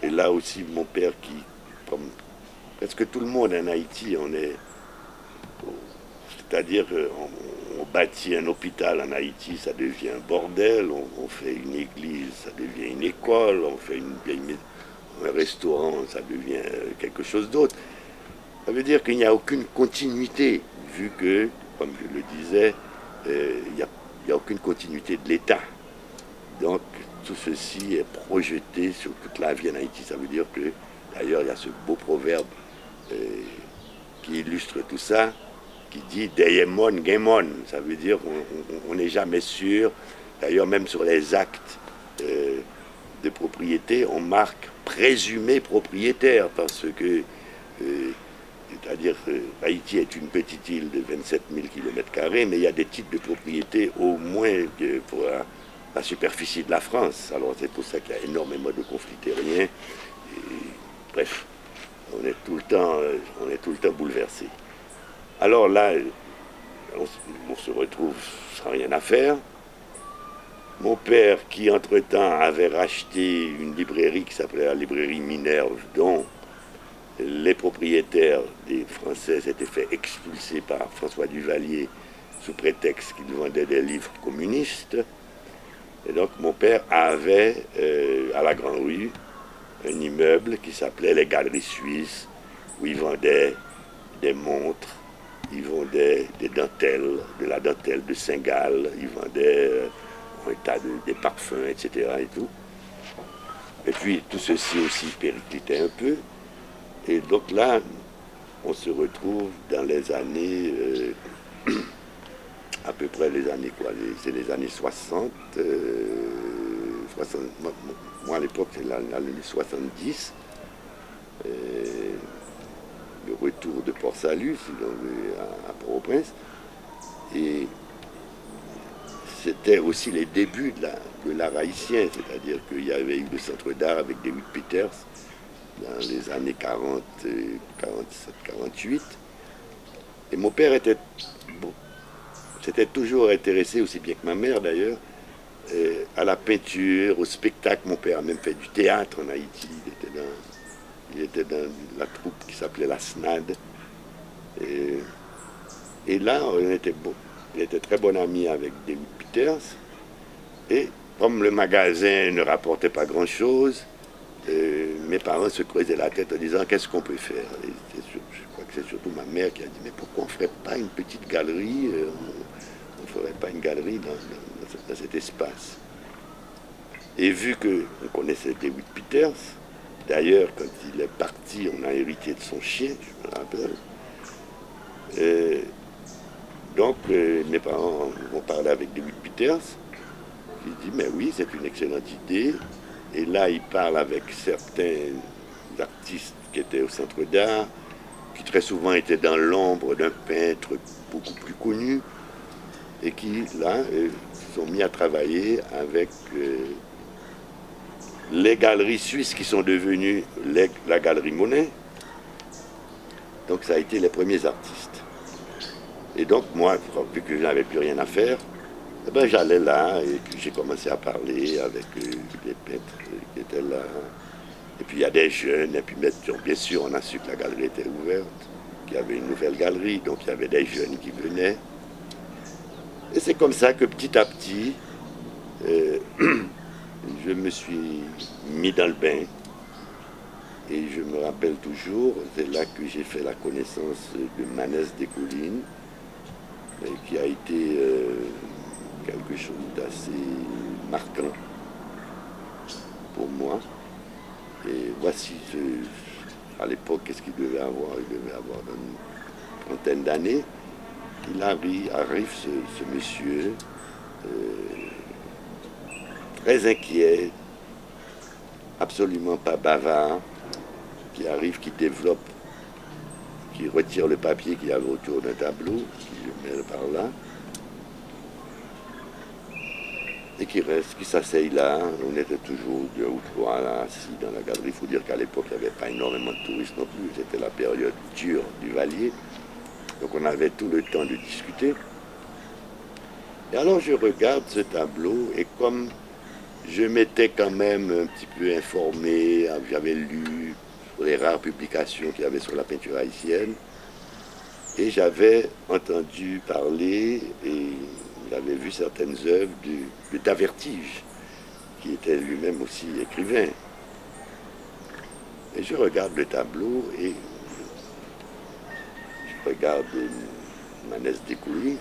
A: Et là aussi, mon père qui, comme presque tout le monde en Haïti, on est C'est-à-dire qu'on bâtit un hôpital en Haïti, ça devient un bordel, on fait une église, ça devient une école, on fait un restaurant, ça devient quelque chose d'autre. Ça veut dire qu'il n'y a aucune continuité, vu que, comme je le disais, il n'y a aucune continuité de l'État. Donc tout ceci est projeté sur toute la vie en Haïti. Ça veut dire que, d'ailleurs, il y a ce beau proverbe qui illustre tout ça, qui dit Deyemon, Gemon. Ça veut dire qu'on n'est jamais sûr. D'ailleurs, même sur les actes de propriété, on marque présumé propriétaire, parce que, c'est-à-dire que Haïti est une petite île de 27 000 km², mais il y a des titres de propriété au moins pour la superficie de la France. Alors c'est pour ça qu'il y a énormément de conflits terriens. Et, bref, on est tout le temps bouleversé. Alors là, on se retrouve sans rien à faire. Mon père, qui entre-temps avait racheté une librairie qui s'appelait la librairie Minerve, dont les propriétaires des Français s'étaient fait expulser par François Duvalier sous prétexte qu'il vendait des livres communistes. Et donc mon père avait à la Grande Rue un immeuble qui s'appelait les Galeries Suisses, où il vendait des montres, il vendait des dentelles, de la dentelle de Saint-Gall, il vendait un tas des parfums, etc. et tout. Et puis tout ceci aussi périclitait un peu. Et donc là, on se retrouve dans les années, à peu près les années quoi, c'est les années 60, 60 moi à l'époque c'est l'année 70, le retour de Port-Salut, à Port-au-Prince, et c'était aussi les débuts de l'art haïtien, c'est-à-dire qu'il y avait eu le centre d'art avec David Peters, dans les années 40, 47, 48. Et mon père s'était toujours intéressé, aussi bien que ma mère d'ailleurs, à la peinture, au spectacle. Mon père a même fait du théâtre en Haïti. Il était dans la troupe qui s'appelait la SNAD. Et là, il était très bon ami avec David Peters. Et comme le magasin ne rapportait pas grand-chose, mes parents se creusaient la tête en disant qu'est-ce qu'on peut faire. Et je crois que c'est surtout ma mère qui a dit mais pourquoi on ne ferait pas une petite galerie, on ne ferait pas une galerie dans cet espace. Et vu qu'on connaissait David Peters, d'ailleurs quand il est parti on a hérité de son chien, je me rappelle. Donc mes parents ont parlé avec David Peters, qui dit mais oui c'est une excellente idée. Et là, il parle avec certains artistes qui étaient au centre d'art, qui très souvent étaient dans l'ombre d'un peintre beaucoup plus connu, et qui, là, se sont mis à travailler avec les galeries suisses qui sont devenues la Galerie Monet. Donc ça a été les premiers artistes. Et donc moi, vu que je n'avais plus rien à faire, eh ben, j'allais là et puis j'ai commencé à parler avec les peintres qui étaient là. Et puis il y a des jeunes, et puis bien sûr on a su que la galerie était ouverte, qu'il y avait une nouvelle galerie, donc il y avait des jeunes qui venaient. Et c'est comme ça que petit à petit, je me suis mis dans le bain. Et je me rappelle toujours, c'est là que j'ai fait la connaissance de Manès des Collines, qui a été quelque chose d'assez marquant pour moi. Et voici, à l'époque, qu'est-ce qu'il devait avoir? Il devait avoir une trentaine d'années. Il arrive ce monsieur, très inquiet, absolument pas bavard, qui arrive, qui développe, qui retire le papier qu'il y avait autour d'un tableau, qui le met par là, et qui reste, qui s'asseye là. On était toujours 2 ou 3 là, assis dans la galerie. Il faut dire qu'à l'époque, il n'y avait pas énormément de touristes non plus. C'était la période dure du Valier. Donc on avait tout le temps de discuter. Et alors je regarde ce tableau, et comme je m'étais quand même un petit peu informé, j'avais lu les rares publications qu'il y avait sur la peinture haïtienne, Et j'avais entendu parler et j'avais vu certaines œuvres de Davertige, qui était lui-même aussi écrivain. Et je regarde le tableau et je regarde Manès Découli.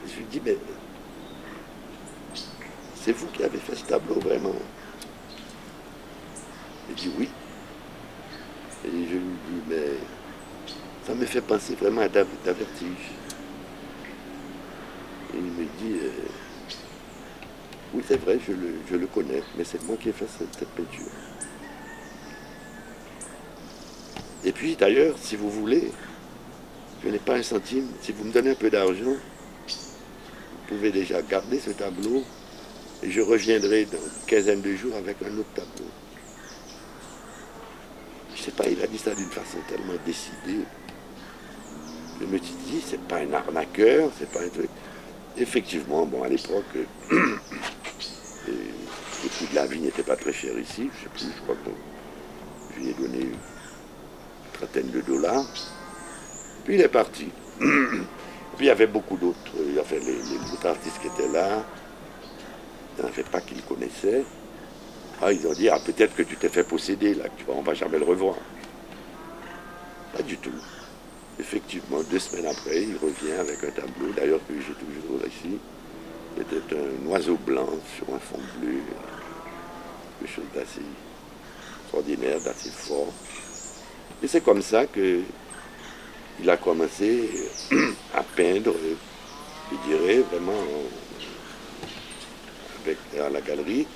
A: Je lui dis, mais c'est vous qui avez fait ce tableau vraiment? Il dit oui. Et je lui dis, mais ça me fait penser vraiment à Davertige. Et il me dit, oui c'est vrai, je le connais, mais c'est moi qui ai fait cette peinture. Et puis d'ailleurs, si vous voulez, je n'ai pas un centime, si vous me donnez un peu d'argent, vous pouvez déjà garder ce tableau et je reviendrai dans une quinzaine de jours avec un autre tableau. Je ne sais pas, il a dit ça d'une façon tellement décidée. Je me suis dit, c'est pas un arnaqueur, c'est pas un truc. Effectivement, bon, à l'époque, le coût de la vie n'était pas très cher ici, je sais plus, je crois que je lui ai donné une trentaine de $. Puis il est parti. Puis il y avait beaucoup d'autres, enfin, les autres artistes qui étaient là, il n'y en avait pas qui le connaissaient. Ah, ils ont dit, ah, peut-être que tu t'es fait posséder, là, tu vois, on ne va jamais le revoir. Pas du tout. Effectivement, 2 semaines après, il revient avec un tableau, d'ailleurs que j'ai toujours ici. C'était un oiseau blanc sur un fond bleu, quelque chose d'assez extraordinaire, d'assez fort. Et c'est comme ça qu'il a commencé à peindre, je dirais, vraiment à la galerie.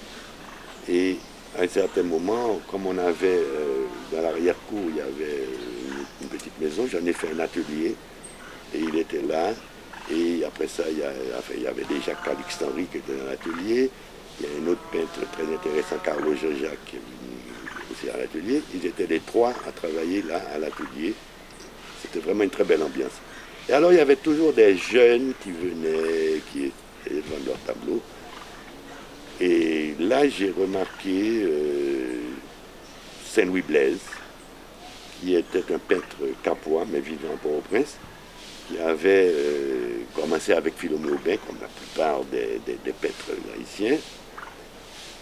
A: Et à un certain moment, comme on avait dans l'arrière-cour, il y avait une petite maison, j'en ai fait un atelier et il était là. Et après ça, il y avait déjà Calixte Henry qui était dans l'atelier. Il y a un autre peintre très intéressant, Carlo Jean-Jacques, qui est venu aussi à l'atelier. Ils étaient les 3 à travailler là, à l'atelier. C'était vraiment une très belle ambiance. Et alors, il y avait toujours des jeunes qui venaient, qui étaient devant leur tableau. Et là, j'ai remarqué Saint-Louis Blaise, qui était un peintre capois, mais vivant à Port-au-Prince, qui avait commencé avec Philomé Aubin, comme la plupart des peintres haïtiens.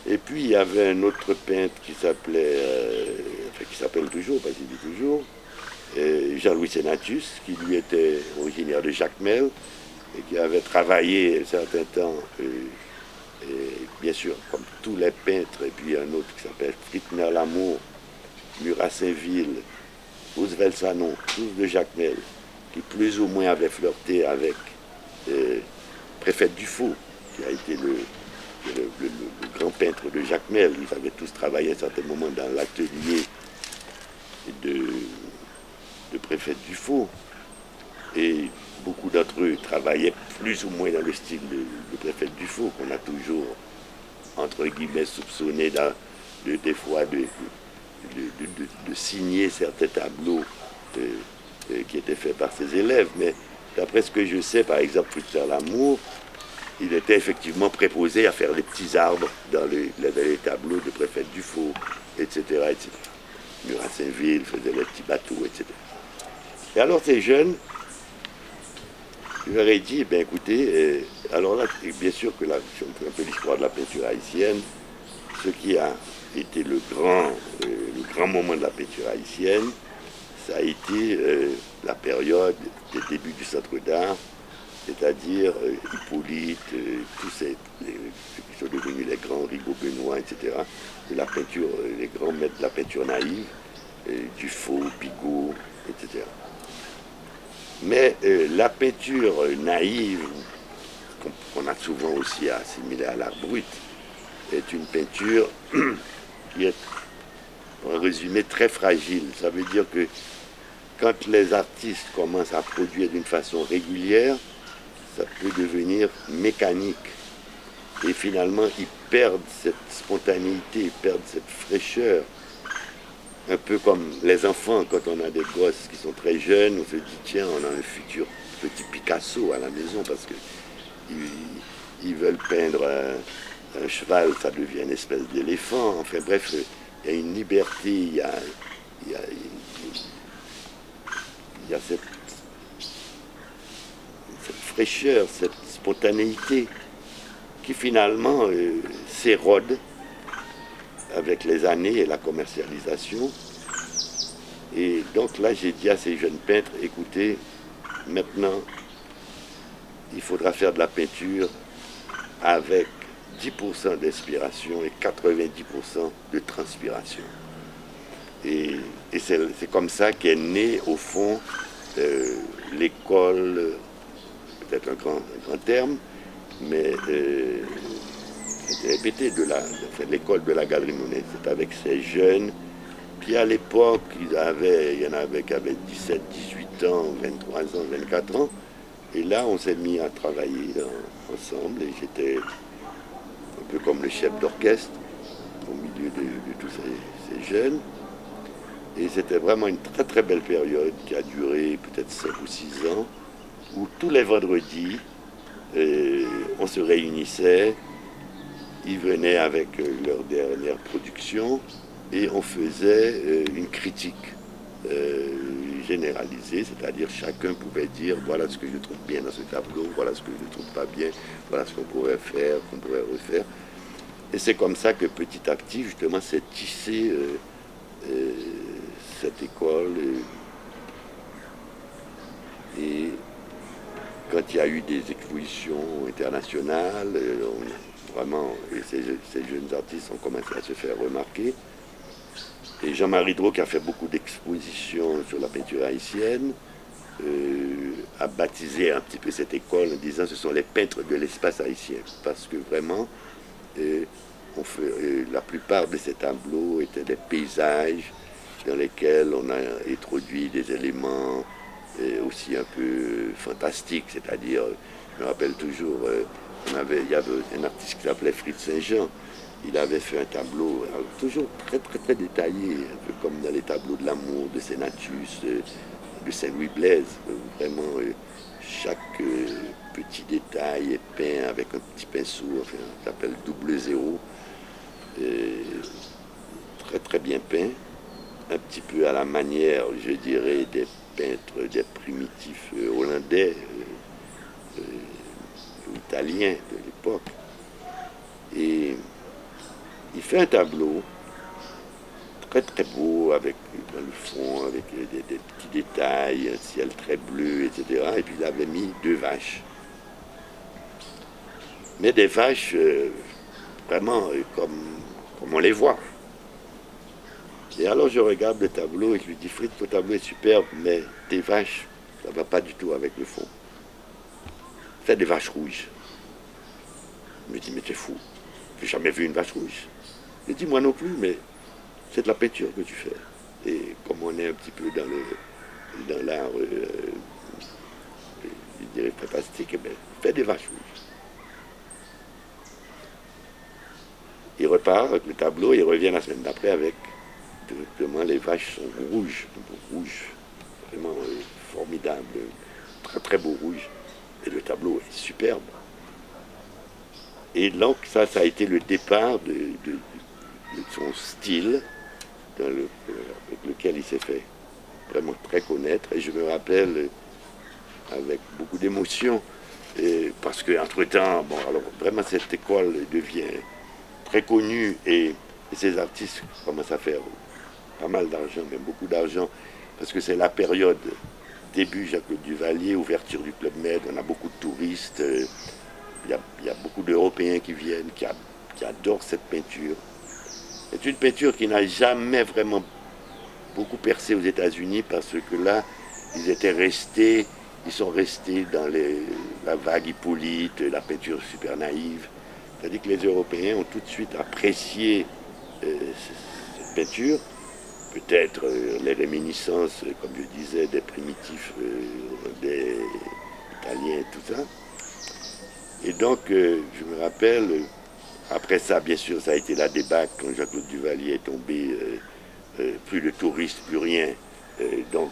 A: Et puis, il y avait un autre peintre qui s'appelait, enfin qui s'appelle toujours, parce qu'il vit toujours, Jean-Louis Sénatus, qui lui était originaire de Jacmel, et qui avait travaillé un certain temps, et bien sûr, comme tous les peintres, et puis un autre qui s'appelle Fritner Lamour, Murat Saint-Ville, Roosevelt Sanon, tous de Jacmel, qui plus ou moins avait flirté avec Préfet Dufaux, qui a été le grand peintre de Jacmel. Ils avaient tous travaillé à un certain moment dans l'atelier de Préfet Dufaux. Et beaucoup d'entre eux travaillaient plus ou moins dans le style de Préfet Dufaux, qu'on a toujours, entre guillemets, soupçonné des fois de signer certains tableaux qui étaient faits par ses élèves. Mais d'après ce que je sais, par exemple, Fritner Lamour, il était effectivement préposé à faire les petits arbres dans les tableaux de Préfet Dufaux, etc. etc. Murat Saint-Ville faisait les petits bateaux, etc. Et alors ces jeunes, je leur ai dit, ben écoutez, alors là, bien sûr que là, si on fait un peu l'histoire de la peinture haïtienne, ce qui a été le grand moment de la peinture haïtienne, ça a été la période des débuts du centre d'art, c'est-à-dire Hippolyte, tous ceux qui sont devenus les grands Rigaud Benoît, etc., de la peinture, les grands maîtres de la peinture naïve, Dufaux, Bigot, etc. Mais la peinture naïve, qu'on a souvent aussi assimilée à l'art brut, est une peinture qui est, en résumé, très fragile. Ça veut dire que quand les artistes commencent à produire d'une façon régulière, ça peut devenir mécanique. Et finalement, ils perdent cette spontanéité, ils perdent cette fraîcheur. Un peu comme les enfants, quand on a des gosses qui sont très jeunes, on se dit, tiens, on a un futur petit Picasso à la maison, parce qu'ils veulent peindre un cheval, ça devient une espèce d'éléphant. Enfin bref, il y a une liberté, il y a fraîcheur, cette spontanéité qui finalement s'érode avec les années et la commercialisation. Et donc là, j'ai dit à ces jeunes peintres, écoutez, maintenant, il faudra faire de la peinture avec 10% d'inspiration et 90% de transpiration. Et c'est comme ça qu'est née, au fond, l'école, peut-être un grand terme, mais répété, de l'école de la Galerie Monet. C'est avec ces jeunes qui, à l'époque, il y en avait qui avaient 17, 18 ans, 23 ans, 24 ans. Et là, on s'est mis à travailler ensemble, et j'étais un peu comme le chef d'orchestre au milieu de tous ces jeunes. Et c'était vraiment une très très belle période qui a duré peut-être 5 ou 6 ans, où tous les vendredis, on se réunissait, ils venaient avec leur dernière production et on faisait une critique généralisée, c'est-à-dire chacun pouvait dire voilà ce que je trouve bien dans ce tableau, voilà ce que je ne trouve pas bien, voilà ce qu'on pourrait faire, qu'on pourrait refaire. Et c'est comme ça que petit à petit, justement, s'est tissé cette école. Et quand il y a eu des expositions internationales, vraiment, ces jeunes artistes ont commencé à se faire remarquer. Et Jean-Marie Drault, qui a fait beaucoup d'expositions sur la peinture haïtienne, a baptisé un petit peu cette école en disant ce sont les peintres de l'espace haïtien. Parce que vraiment, la plupart de ces tableaux étaient des paysages dans lesquels on a introduit des éléments aussi un peu fantastiques. C'est-à-dire, je me rappelle toujours, il y avait un artiste qui s'appelait Fritz Saint-Jean. Il avait fait un tableau toujours très très très détaillé, un peu comme dans les tableaux de l'amour de Sénatus, de Saint-Louis Blaise. Vraiment, chaque petit détail est peint avec un petit pinceau, enfin, on l'appelle double zéro. Très très bien peint, un petit peu à la manière, je dirais, des peintres, des primitifs hollandais, italiens de l'époque. Et il fait un tableau très très beau, avec dans le fond, avec des petits détails, un ciel très bleu, etc. Et puis il avait mis 2 vaches. Mais des vaches vraiment comme on les voit. Et alors je regarde le tableau et je lui dis, Fritz, ton tableau est superbe, mais tes vaches, ça ne va pas du tout avec le fond. Fais des vaches rouges. Il me dit, mais t'es fou, j'ai jamais vu une vache rouge. Je dis, moi non plus, mais c'est de la peinture que tu fais. Et comme on est un petit peu dans l'art, je dirais fantastique, eh bien, fais des vaches rouges. Il repart avec le tableau, il revient la semaine d'après avec, directement, les vaches sont rouges, vraiment formidable, très très beau rouge. Et le tableau est superbe. Et donc ça a été le départ de son style, avec lequel il s'est fait vraiment très connaître. Et je me rappelle avec beaucoup d'émotion, parce qu'entre-temps, bon, alors vraiment cette école devient très connue et ces artistes commencent à faire pas mal d'argent, même beaucoup d'argent, parce que c'est la période début Jacques Duvalier, ouverture du Club Med, on a beaucoup de touristes, il y a beaucoup d'Européens qui viennent, qui adorent cette peinture. C'est une peinture qui n'a jamais vraiment beaucoup percé aux États-Unis, parce que là, ils sont restés dans la vague Hippolyte, la peinture super naïve. C'est-à-dire que les Européens ont tout de suite apprécié cette peinture, peut-être les réminiscences, comme je disais, des primitifs, des Italiens et tout ça. Et donc, je me rappelle, après ça, bien sûr, ça a été la débâcle quand Jean-Claude Duvalier est tombé, plus de touristes, plus rien, donc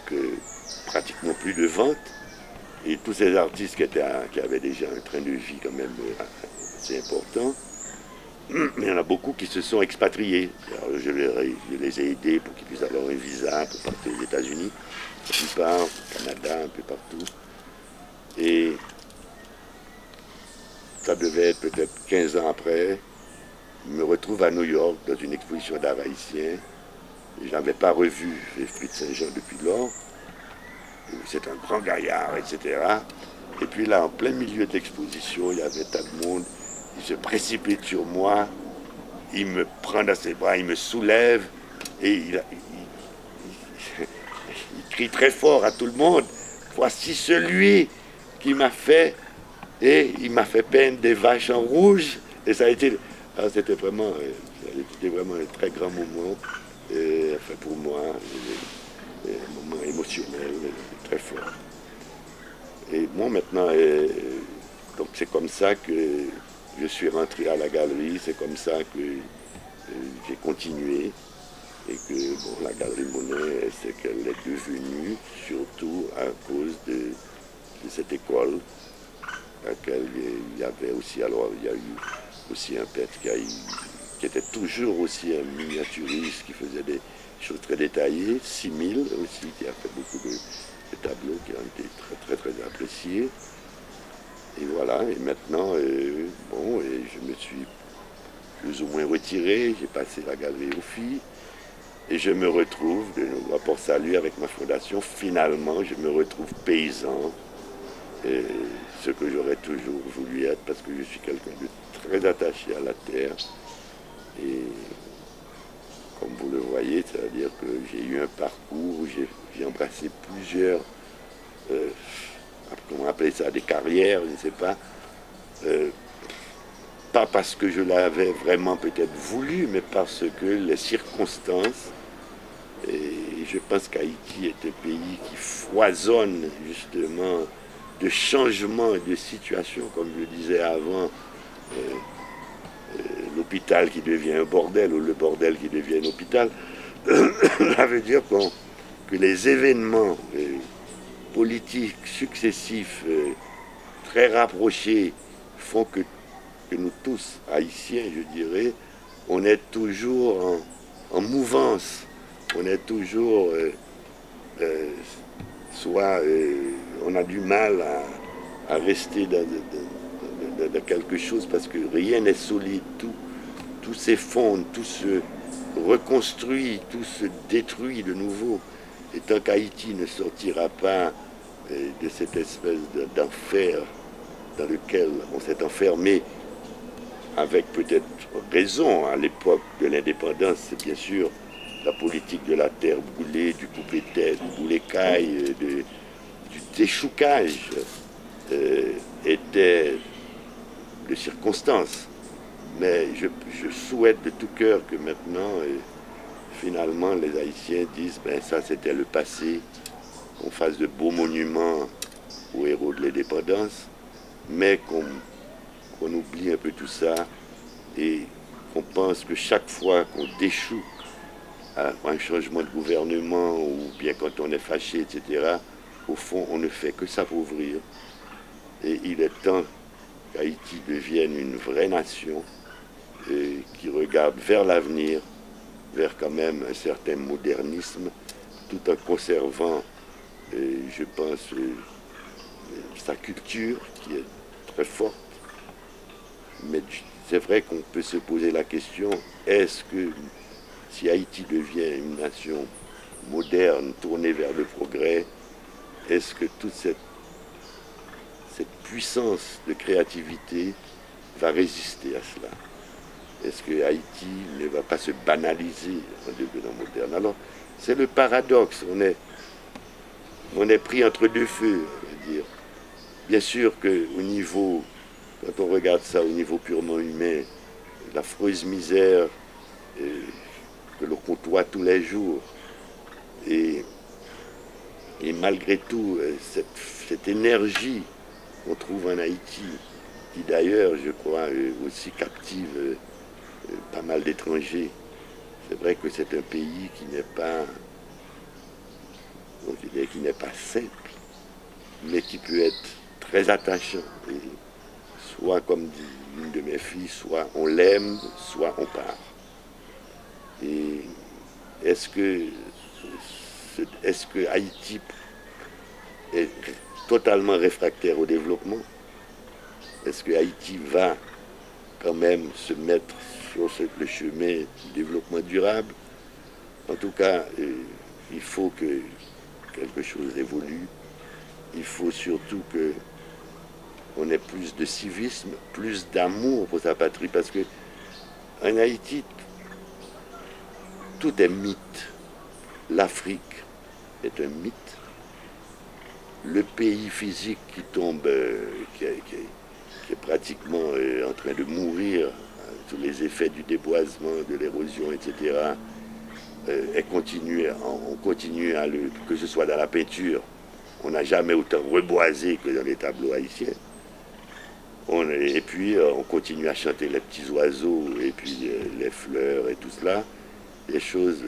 A: pratiquement plus de ventes. Et tous ces artistes qui avaient déjà un train de vie quand même assez important, mais il y en a beaucoup qui se sont expatriés. Alors, je les ai aidés pour qu'ils puissent avoir un visa pour partir aux États-Unis, la plupart, au Canada, un peu partout. Et ça devait être peut-être 15 ans après, je me retrouve à New York dans une exposition d'art haïtien. Je n'avais pas revu Fritz Saint-Jean depuis lors. C'est un grand gaillard, etc. Et puis là, en plein milieu de l'exposition, il y avait tas de monde. Il se précipite sur moi, il me prend dans ses bras, il me soulève et il crie très fort à tout le monde. Voici celui qui m'a fait, et il m'a fait peindre des vaches en rouge. Et ça a été, c'était vraiment un très grand moment, enfin pour moi, un moment émotionnel très fort. Et moi maintenant, donc c'est comme ça que je suis rentré à la galerie, c'est comme ça que j'ai continué. Et que bon, la Galerie Monet, c'est qu'elle est devenue, surtout à cause de cette école, à laquelle il y avait aussi, alors il y a eu aussi un peintre qui était toujours aussi un miniaturiste, qui faisait des choses très détaillées, 6000 aussi, qui a fait beaucoup de tableaux qui ont été très très très appréciés. Et voilà, et maintenant, bon, et je me suis plus ou moins retiré, j'ai passé la galerie aux filles. Et je me retrouve, de nouveau pour saluer avec ma fondation, finalement, je me retrouve paysan, et ce que j'aurais toujours voulu être, parce que je suis quelqu'un de très attaché à la terre. Et comme vous le voyez, c'est-à-dire que j'ai eu un parcours où j'ai embrassé plusieurs, comment appeler ça, des carrières, je ne sais pas. Pas parce que je l'avais vraiment peut-être voulu, mais parce que les circonstances. Et je pense qu'Haïti est un pays qui foisonne justement de changements et de situations, comme je le disais avant, l'hôpital qui devient un bordel ou le bordel qui devient un hôpital. Ça veut dire que les événements politiques successifs, très rapprochés, font que nous tous, Haïtiens, je dirais, on est toujours en mouvance. On est toujours, soit on a du mal à rester dans quelque chose parce que rien n'est solide, tout s'effondre, tout se reconstruit, tout se détruit de nouveau. Et tant qu'Haïti ne sortira pas de cette espèce d'enfer dans lequel on s'est enfermé, avec peut-être raison à l'époque de l'indépendance, c'est bien sûr la politique de la terre brûlée, du coupé-tête, du boulet-caille, du déchoucage était de circonstance. Mais je souhaite de tout cœur que maintenant, finalement, les Haïtiens disent ben ça c'était le passé, qu'on fasse de beaux monuments aux héros de l'indépendance, mais qu'on oublie un peu tout ça et qu'on pense que chaque fois qu'on déchoue à un changement de gouvernement ou bien quand on est fâché, etc., au fond, on ne fait que s'appauvrir. Et il est temps qu'Haïti devienne une vraie nation et qui regarde vers l'avenir, vers quand même un certain modernisme, tout en conservant, je pense, sa culture qui est très forte. Mais c'est vrai qu'on peut se poser la question, est-ce que si Haïti devient une nation moderne, tournée vers le progrès, est-ce que toute cette puissance de créativité va résister à cela? Est-ce que Haïti ne va pas se banaliser en devenant moderne? Alors, c'est le paradoxe. On est pris entre deux feux, on va dire. Bien sûr qu'au niveau, quand on regarde ça au niveau purement humain, l'affreuse misère que l'on côtoie tous les jours, et malgré tout, cette énergie qu'on trouve en Haïti, qui d'ailleurs, je crois, aussi captive pas mal d'étrangers. C'est vrai que c'est un pays qui n'est pas simple, mais qui peut être très attachant. Et soit, comme dit une de mes filles, soit on l'aime, soit on part. Et est-ce que Haïti est totalement réfractaire au développement? Est-ce que Haïti va quand même se mettre sur le chemin du développement durable? En tout cas, il faut que quelque chose évolue. Il faut surtout que on ait plus de civisme, plus d'amour pour sa patrie, parce que en Haïti, tout est mythe. L'Afrique est un mythe. Le pays physique qui tombe, qui est pratiquement en train de mourir sous les effets du déboisement, de l'érosion, etc., on continue à que ce soit dans la peinture, on n'a jamais autant reboisé que dans les tableaux haïtiens. Et puis on continue à chanter les petits oiseaux et puis les fleurs et tout cela, des choses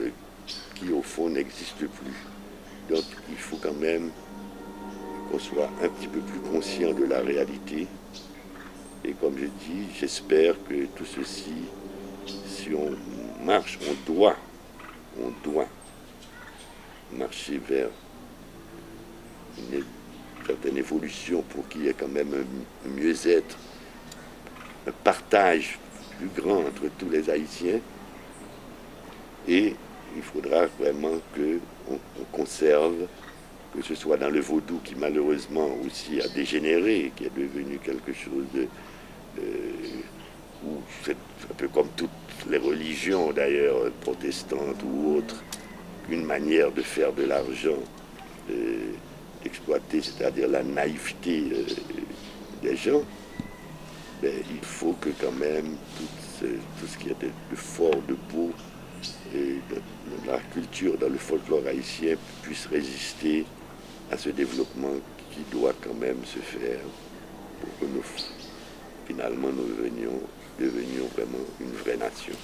A: qui au fond n'existent plus. Donc il faut quand même qu'on soit un petit peu plus conscient de la réalité. Et comme je dis, j'espère que tout ceci, si on marche, on doit marcher vers une certaine évolution pour qu'il y ait quand même un mieux-être, un partage plus grand entre tous les Haïtiens. Et il faudra vraiment qu'on conserve, que ce soit dans le vaudou qui malheureusement aussi a dégénéré, qui est devenu quelque chose de... où c'est un peu comme toutes les religions d'ailleurs, protestantes ou autres, une manière de faire de l'argent, d'exploiter, c'est-à-dire la naïveté des gens. Mais il faut que quand même tout ce qui est de fort, de beau, et dans la culture, dans le folklore haïtien, puisse résister à ce développement qui doit quand même se faire pour que finalement nous devenions vraiment une vraie nation.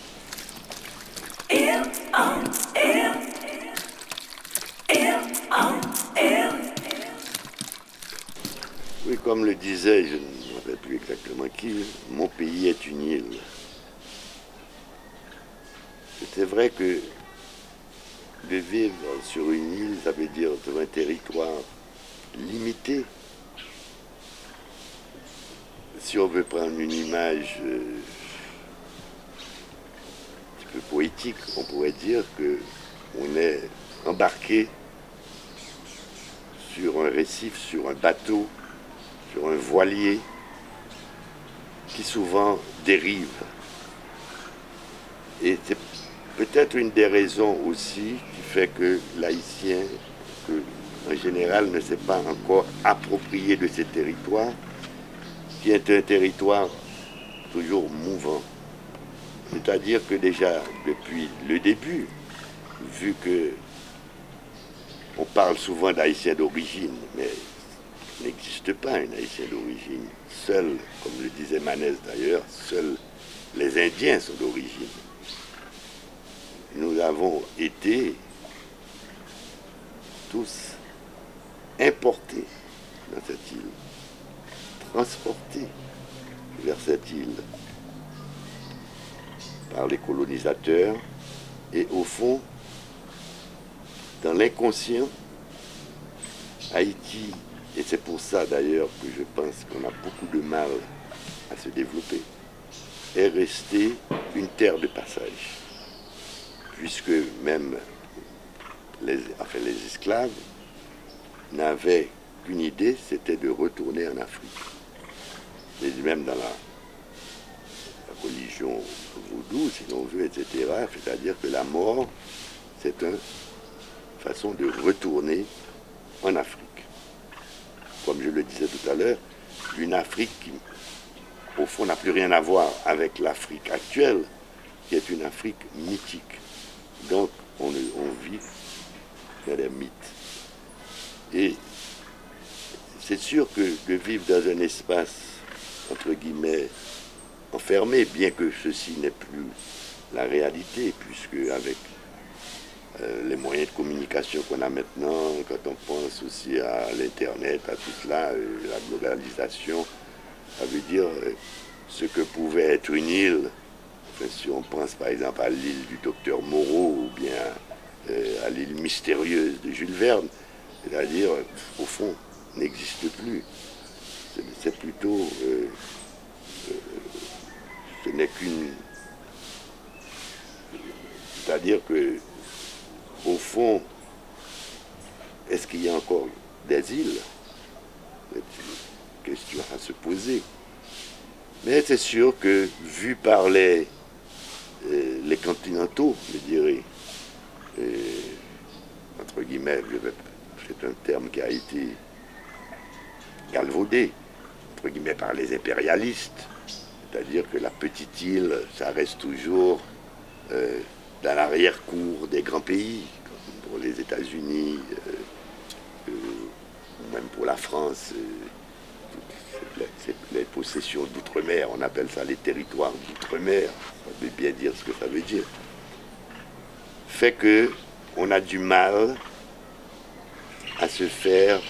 A: Oui, comme le disait, je ne me rappelle plus exactement qui, mon pays est une île. C'est vrai que de vivre sur une île, ça veut dire sur un territoire limité. Si on veut prendre une image un petit peu poétique, on pourrait dire qu'on est embarqué sur un récif, sur un bateau, sur un voilier qui souvent dérive. Et c'est peut-être une des raisons aussi qui fait que l'Haïtien, en général, ne s'est pas encore approprié de ces territoires, qui est un territoire toujours mouvant. C'est-à-dire que déjà, depuis le début, vu que on parle souvent d'Haïtien d'origine, mais il n'existe pas un Haïtien d'origine. Seuls, comme le disait Manès d'ailleurs, seuls les Indiens sont d'origine. Nous avons été tous importés dans cette île, transportés vers cette île par les colonisateurs et au fond, dans l'inconscient, Haïti, et c'est pour ça d'ailleurs que je pense qu'on a beaucoup de mal à se développer, est resté une terre de passage. Puisque même les esclaves n'avaient qu'une idée, c'était de retourner en Afrique. Et même dans la religion vaudou, si l'on veut, etc., c'est-à-dire que la mort, c'est une façon de retourner en Afrique. Comme je le disais tout à l'heure, une Afrique qui, au fond, n'a plus rien à voir avec l'Afrique actuelle, qui est une Afrique mythique. Donc, on vit dans les mythes. Et c'est sûr que de vivre dans un espace, entre guillemets, enfermé, bien que ceci n'est plus la réalité, puisque avec les moyens de communication qu'on a maintenant, quand on pense aussi à l'Internet, à tout cela, la globalisation, ça veut dire ce que pouvait être une île. Enfin, si on pense par exemple à l'île du docteur Moreau ou bien à l'île mystérieuse de Jules Verne, c'est-à-dire, au fond, n'existe plus. c'est plutôt, ce n'est qu'une, c'est-à-dire que, au fond, est-ce qu'il y a encore des îles? C'est une question à se poser. Mais c'est sûr que, vu par les continentaux, je dirais, entre guillemets, c'est un terme qui a été galvaudé, entre guillemets, par les impérialistes. C'est-à-dire que la petite île, ça reste toujours dans l'arrière-cour des grands pays, comme pour les États-Unis, ou même pour la France. Les possessions d'outre-mer, on appelle ça les territoires d'outre-mer, ça veut bien dire ce que ça veut dire, fait que on a du mal à se faire,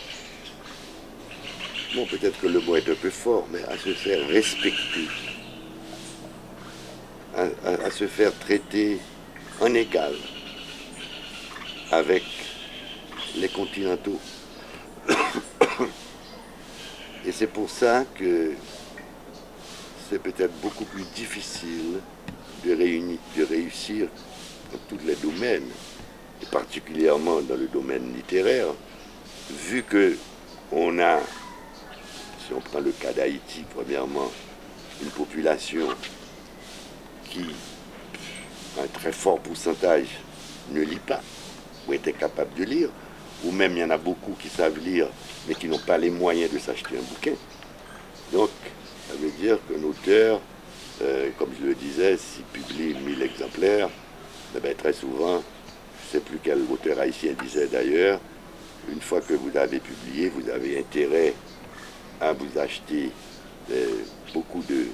A: bon, peut-être que le mot est un peu fort, mais à se faire respecter, à se faire traiter en égal avec les continentaux. Et c'est pour ça que c'est peut-être beaucoup plus difficile de réussir dans tous les domaines, et particulièrement dans le domaine littéraire, vu que on a, si on prend le cas d'Haïti, premièrement, une population qui, un très fort pourcentage, ne lit pas, ou est incapable de lire, ou même il y en a beaucoup qui savent lire, mais qui n'ont pas les moyens de s'acheter un bouquin. Donc, ça veut dire qu'un auteur, comme je le disais, s'il publie 1000 exemplaires, eh bien, très souvent, je ne sais plus quel auteur haïtien disait d'ailleurs, une fois que vous avez publié, vous avez intérêt à vous acheter beaucoup de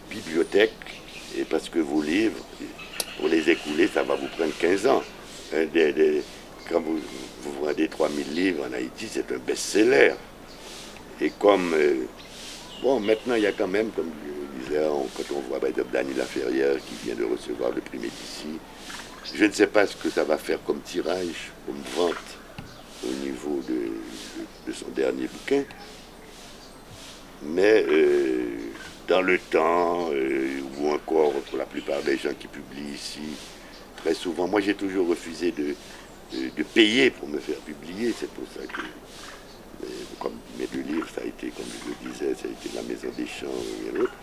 A: bibliothèques, et parce que vos livres, pour les écouler, ça va vous prendre 15 ans. Quand vous vendez 3000 livres en Haïti, c'est un best-seller. Et comme, bon, maintenant, il y a quand même, comme je disais, quand on voit par exemple Dany Laferrière qui vient de recevoir le prix Médicis, je ne sais pas ce que ça va faire comme tirage, comme vente au niveau de son dernier bouquin. Mais dans le temps, ou encore pour la plupart des gens qui publient ici, très souvent, moi j'ai toujours refusé de payer pour me faire publier. C'est pour ça que, comme mes deux livres, ça a été, comme je le disais, ça a été La Maison des Champs et l'autre.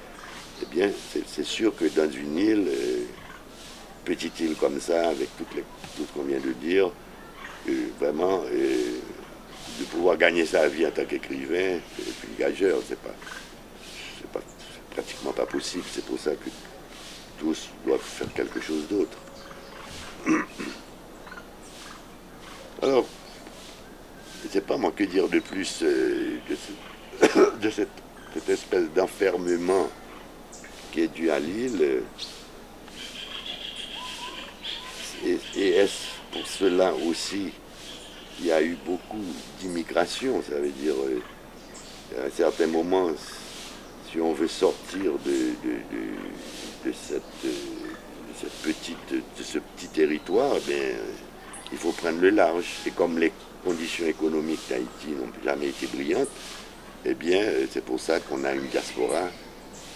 A: Eh bien, c'est sûr que dans une île, petite île comme ça, avec tout ce qu'on vient de dire, vraiment, de pouvoir gagner sa vie en tant qu'écrivain, et puis gageur, c'est pratiquement pas possible. C'est pour ça que tous doivent faire quelque chose d'autre. Alors, je ne sais pas moi que dire de plus de cette espèce d'enfermement qui est dû à l'île. Et est-ce pour cela aussi qu'il y a eu beaucoup d'immigration? Ça veut dire, à un certain moment, si on veut sortir de ce petit territoire, eh bien, il faut prendre le large. Et comme les conditions économiques d'Haïti n'ont jamais été brillantes, eh bien, c'est pour ça qu'on a une diaspora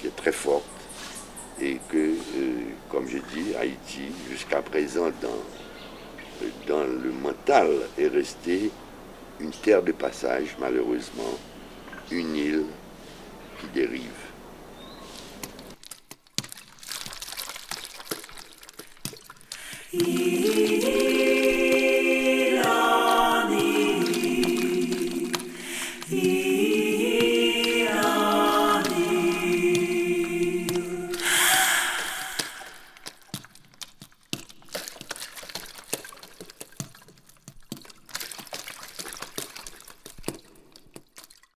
A: qui est très forte. Et que, comme je dis, Haïti, jusqu'à présent, dans le mental, est resté une terre de passage, malheureusement, une île qui dérive.